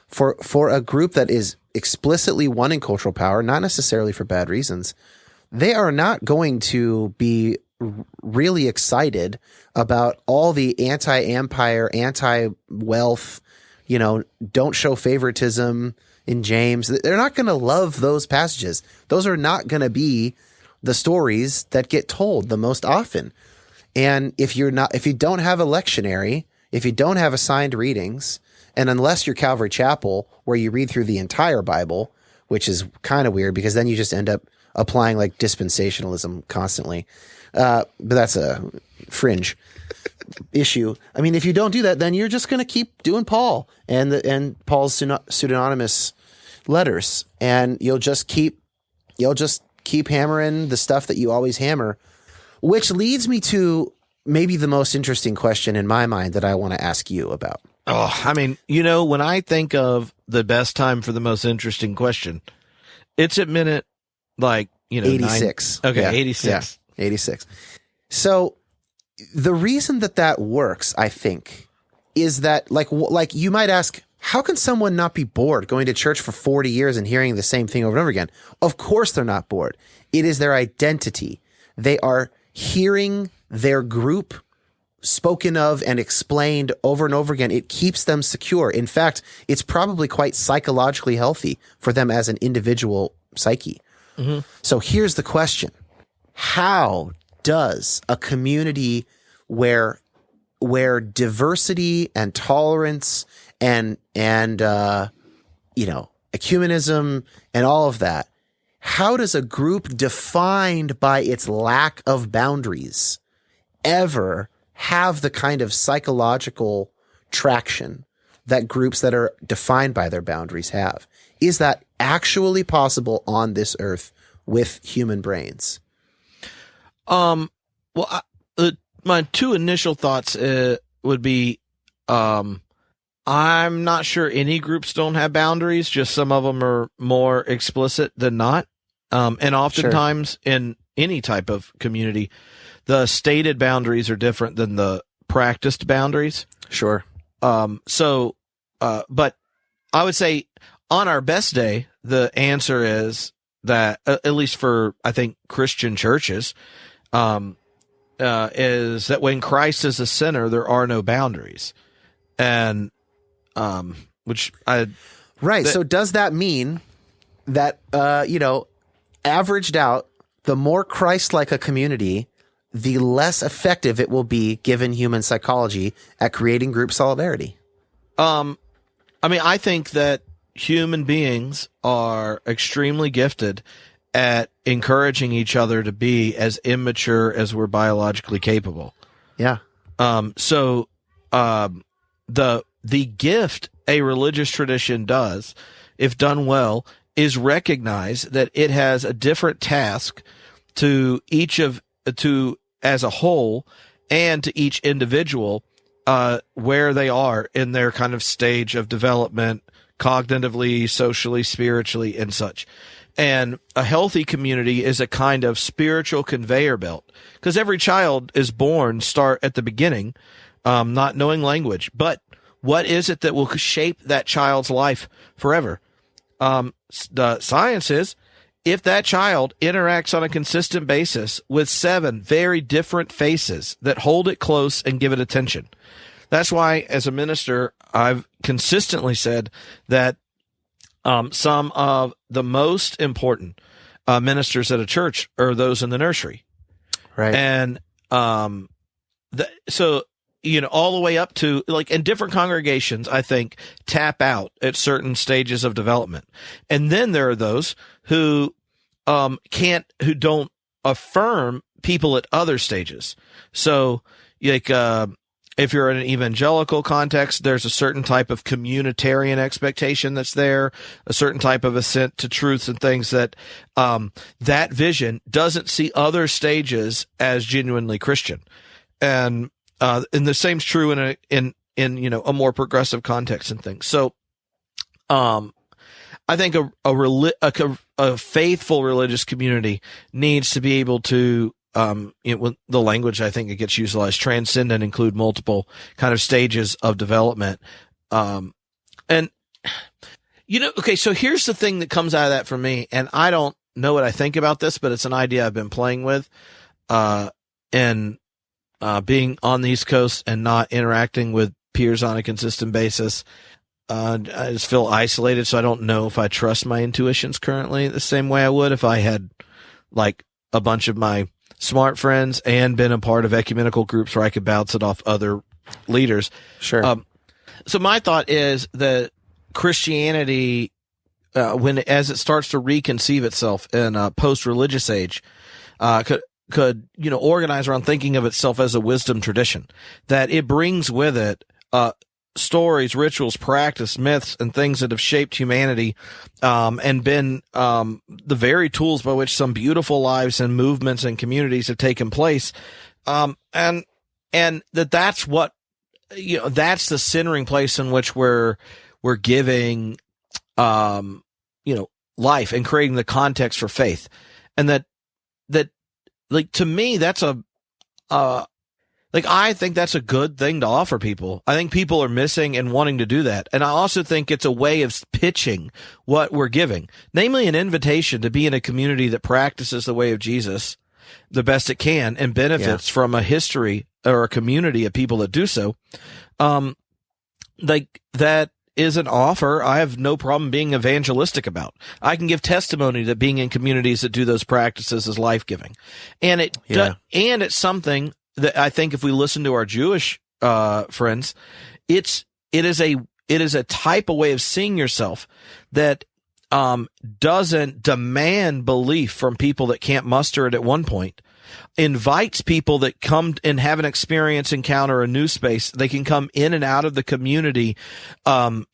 For a group that is explicitly wanting cultural power, not necessarily for bad reasons, they are not going to be really excited about all the anti-empire, anti-wealth, don't show favoritism in James. They're not going to love those passages. Those are not going to be the stories that get told the most often. And if you don't have a lectionary, if you don't have assigned readings, and unless you're Calvary Chapel, where you read through the entire Bible, which is kind of weird because then you just end up applying like dispensationalism constantly. But that's a fringe issue. I mean, if you don't do that, then you're just going to keep doing Paul and Paul's pseudonymous letters, and you'll just keep hammering the stuff that you always hammer, which leads me to maybe the most interesting question in my mind that I want to ask you about. Oh, I mean, when I think of the best time for the most interesting question, it's at minute 86. 9, okay, yeah, 86. Yeah, 86. So the reason that works, I think, is that like you might ask, how can someone not be bored going to church for 40 years and hearing the same thing over and over again? Of course they're not bored. It is their identity. They are hearing their group spoken of and explained over and over again. It keeps them secure. In fact, it's probably quite psychologically healthy for them as an individual psyche. Mm-hmm. So here's the question. How does a community where diversity and tolerance and ecumenism and all of that, how does a group defined by its lack of boundaries ever have the kind of psychological traction that groups that are defined by their boundaries have? Is that actually possible on this earth with human brains? My two initial thoughts would be, I'm not sure any groups don't have boundaries, just some of them are more explicit than not. And oftentimes in any type of community, the stated boundaries are different than the practiced boundaries. Sure. But I would say on our best day, the answer is that, at least for, I think, Christian churches, is that when Christ is the center, there are no boundaries. And, so does that mean that, averaged out, the more Christ-like a community, the less effective it will be given human psychology at creating group solidarity? I think that human beings are extremely gifted at encouraging each other to be as immature as we're biologically capable. Yeah. The gift a religious tradition does, if done well, is recognize that it has a different task to as a whole and to each individual, where they are in their kind of stage of development, cognitively, socially, spiritually, and such. And a healthy community is a kind of spiritual conveyor belt, because every child is born start at the beginning, not knowing language. But what is it that will shape that child's life forever? The science is, if that child interacts on a consistent basis with 7 very different faces that hold it close and give it attention. That's why, as a minister, I've consistently said that some of the most important ministers at a church are those in the nursery. Right. And all the way up to, like, in different congregations, I think, tap out at certain stages of development. And then there are those who don't affirm people at other stages. So, like, if you're in an evangelical context, there's a certain type of communitarian expectation that's there, a certain type of assent to truths and things that that vision doesn't see other stages as genuinely Christian. And the same's true in a more progressive context and things. So, I think a faithful religious community needs to be able to, the language I think it gets utilized, transcend and include multiple kind of stages of development. So here's the thing that comes out of that for me, and I don't know what I think about this, but it's an idea I've been playing with, and being on the East Coast and not interacting with peers on a consistent basis. I just feel isolated, so I don't know if I trust my intuitions currently the same way I would if I had, like, a bunch of my smart friends and been a part of ecumenical groups where I could bounce it off other leaders. Sure. So my thought is that Christianity, as it starts to reconceive itself in a post-religious age, could organize around thinking of itself as a wisdom tradition, that it brings with it stories, rituals, practice, myths, and things that have shaped humanity, and been the very tools by which some beautiful lives and movements and communities have taken place, and that's what that's the centering place in which we're giving life and creating the context for faith, and that like, to me, that's I think that's a good thing to offer people. I think people are missing and wanting to do that. And I also think it's a way of pitching what we're giving, namely an invitation to be in a community that practices the way of Jesus the best it can and benefits from a history or a community of people that do so. Like, that is an offer I have no problem being evangelistic about. I can give testimony that being in communities that do those practices is life-giving. And it's something that I think if we listen to our Jewish friends, it is a type of way of seeing yourself that doesn't demand belief from people that can't muster it at one point, invites people that come and have an experience, encounter a new space. They can come in and out of the community, around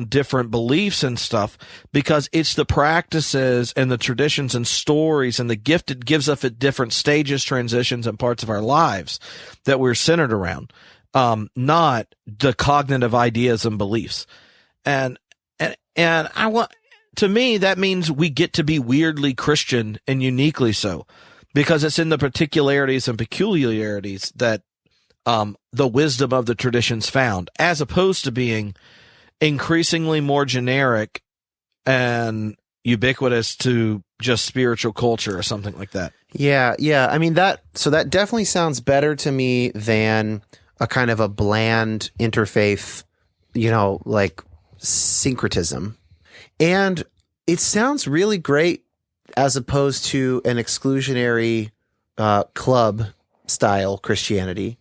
different beliefs and stuff, because it's the practices and the traditions and stories and the gift it gives us at different stages, transitions, and parts of our lives that we're centered around. not the cognitive ideas and beliefs. And I want, to me, that means we get to be weirdly Christian and uniquely so, because it's in the particularities and peculiarities that the wisdom of the tradition's found, as opposed to being increasingly more generic and ubiquitous to just spiritual culture or something like that. Yeah. I mean, that definitely sounds better to me than a kind of a bland interfaith, like syncretism. And it sounds really great as opposed to an exclusionary club style Christianity.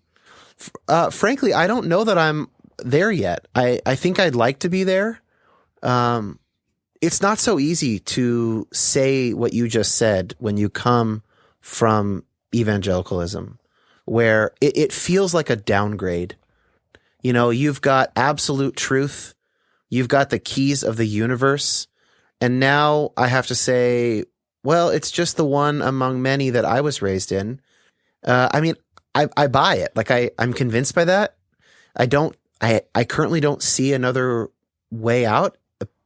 Frankly, I don't know that I'm there yet. I think I'd like to be there. It's not so easy to say what you just said when you come from evangelicalism, where it feels like a downgrade. You've got absolute truth. You've got the keys of the universe. And now I have to say, well, it's just the one among many that I was raised in. I mean, I buy it. Like I'm convinced by that. I currently don't see another way out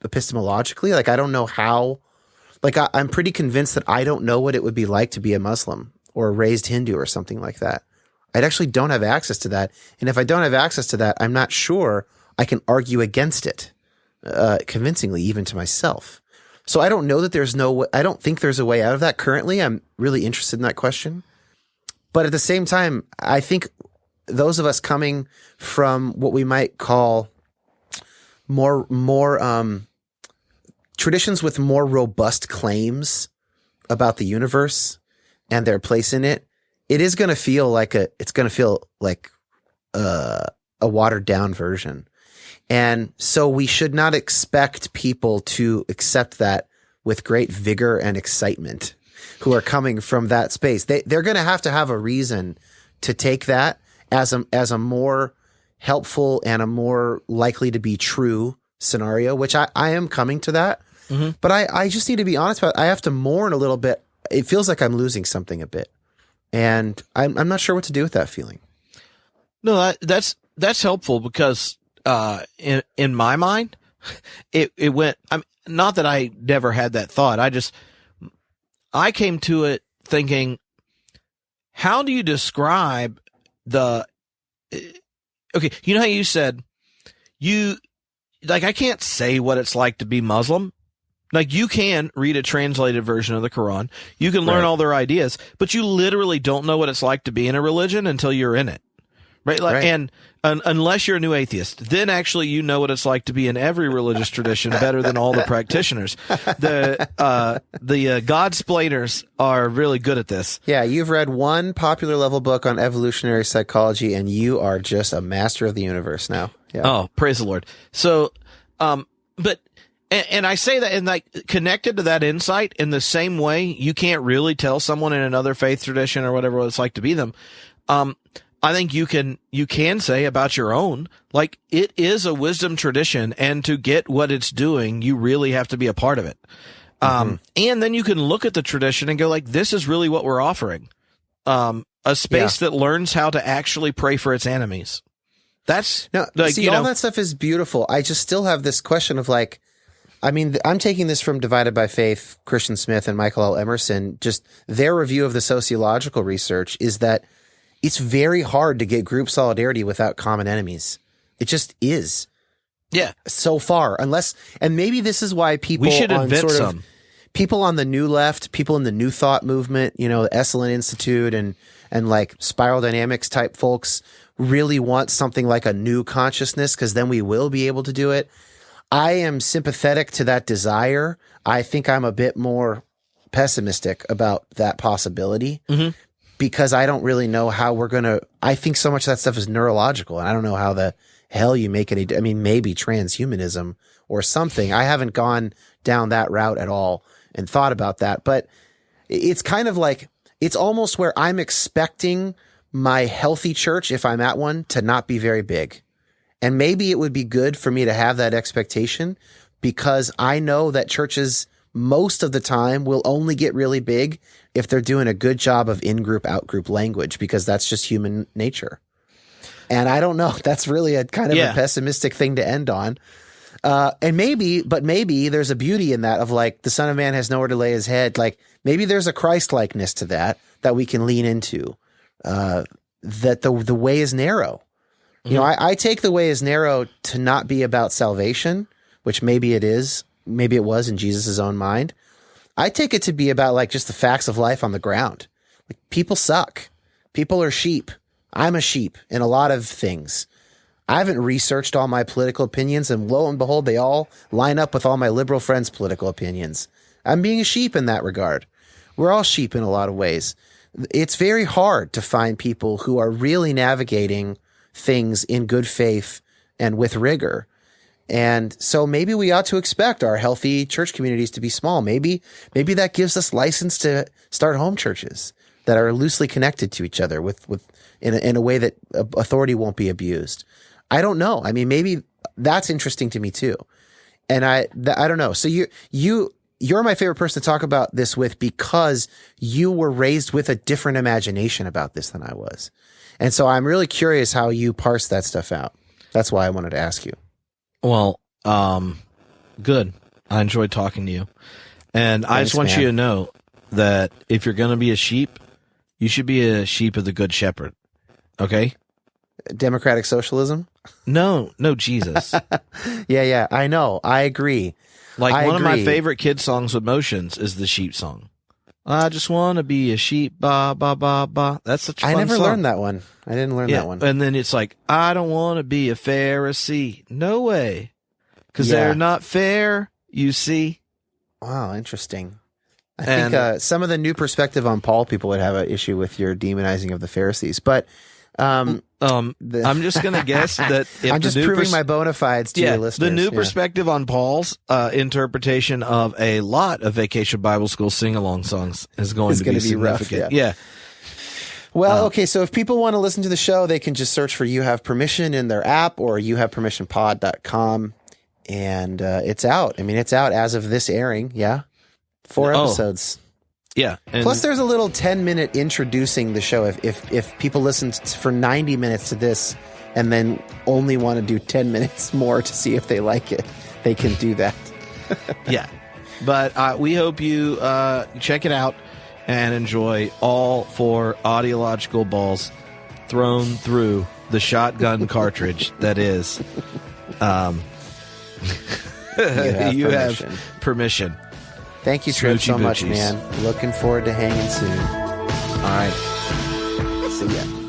epistemologically. Like, I don't know how, like, I'm pretty convinced that I don't know what it would be like to be a Muslim or a raised Hindu or something like that. I actually don't have access to that. And if I don't have access to that, I'm not sure I can argue against it convincingly, even to myself. So I don't know that I don't think there's a way out of that currently. I'm really interested in that question. But at the same time, I think those of us coming from what we might call more traditions with more robust claims about the universe and their place in it, it is going to feel like a watered down version. And so we should not expect people to accept that with great vigor and excitement who are coming from that space. They're going to have a reason to take that as a more helpful and a more likely to be true scenario, which I am coming to that. Mm-hmm. But I just need to be honest about it. I have to mourn a little bit. It feels like I'm losing something a bit. And I'm not sure what to do with that feeling. No, that's helpful because in my mind, it went. Not that I never had that thought. I came to it thinking, how do you describe the? Okay, you know how you said I can't say what it's like to be Muslim. Like, you can read a translated version of the Quran. You can learn all their ideas, but you literally don't know what it's like to be in a religion until you're in it. Right? And unless you're a new atheist, then actually you know what it's like to be in every religious tradition better than all the practitioners. The God-splainers are really good at this. Yeah, you've read one popular level book on evolutionary psychology, and you are just a master of the universe now. Yeah. Oh, praise the Lord. So, but I say that, and like, connected to that insight in the same way, you can't really tell someone in another faith tradition or whatever what it's like to be them. I think you can say about your own, like, it is a wisdom tradition, and to get what it's doing, you really have to be a part of it. And then you can look at the tradition and go, like, this is really what we're offering. A space that learns how to actually pray for its enemies. That's all that stuff is beautiful. I just still have this question of, like, I mean, I'm taking this from Divided by Faith, Christian Smith and Michael L. Emerson. Just their review of the sociological research is that it's very hard to get group solidarity without common enemies. It just is. Yeah. So far, and maybe this is why people we should invent some. People on the New Left, people in the New Thought movement, the Esalen Institute and like spiral dynamics type folks really want something like a new consciousness, because then we will be able to do it. I am sympathetic to that desire. I think I'm a bit more pessimistic about that possibility. Mm-hmm. Because I don't really know how we're going to, I think so much of that stuff is neurological, and I don't know how the hell you make it. Maybe transhumanism or something. I haven't gone down that route at all and thought about that, but it's kind of like, it's almost where I'm expecting my healthy church, if I'm at one, to not be very big. And maybe it would be good for me to have that expectation, because I know that churches most of the time will only get really big if they're doing a good job of in-group, out-group language, because that's just human nature. And I don't know. That's really a kind of a pessimistic thing to end on. And maybe there's a beauty in that of like the Son of Man has nowhere to lay his head. Like maybe there's a Christ-likeness to that we can lean into, that the way is narrow. You know, I take the way is narrow to not be about salvation, which maybe it is. Maybe it was in Jesus' own mind. I take it to be about like just the facts of life on the ground. Like people suck. People are sheep. I'm a sheep in a lot of things. I haven't researched all my political opinions, and lo and behold, they all line up with all my liberal friends' political opinions. I'm being a sheep in that regard. We're all sheep in a lot of ways. It's very hard to find people who are really navigating things in good faith and with rigor. And so maybe we ought to expect our healthy church communities to be small. Maybe that gives us license to start home churches that are loosely connected to each other in a way that authority won't be abused. I don't know. I mean, maybe that's interesting to me too. And I don't know. So you're my favorite person to talk about this with because you were raised with a different imagination about this than I was. And so I'm really curious how you parse that stuff out. That's why I wanted to ask you. Well, good. I enjoyed talking to you. And I just want you to know that if you're going to be a sheep, you should be a sheep of the Good Shepherd. Okay? Democratic socialism? No, Jesus. Yeah. I know. I agree. Like one of my favorite kid songs with motions is the sheep song. I just want to be a sheep, ba, ba, ba, ba. That's such a fun song. I never learned that one. I didn't learn that one. And then it's like, I don't want to be a Pharisee. No way. Because they're not fair, you see. Wow, interesting. I think some of the new perspective on Paul people would have an issue with your demonizing of the Pharisees. But I'm just going to guess that if I'm just proving my bona fides to your listeners. The new perspective on Paul's interpretation of a lot of Vacation Bible School sing-along songs is going to be significant. Rough, yeah. Well, okay, so if people want to listen to the show, they can just search for You Have Permission in their app or youhavepermissionpod.com, and it's out. I mean, it's out as of this airing, 4 episodes. Yeah. Plus, there's a little 10-minute introducing the show. If people listen for 90 minutes to this and then only want to do 10 minutes more to see if they like it, they can do that. Yeah. But we hope you check it out and enjoy all 4 audiological balls thrown through the shotgun cartridge that is. You have permission. Thank you, Trip, so much, man. Looking forward to hanging soon. All right. See ya.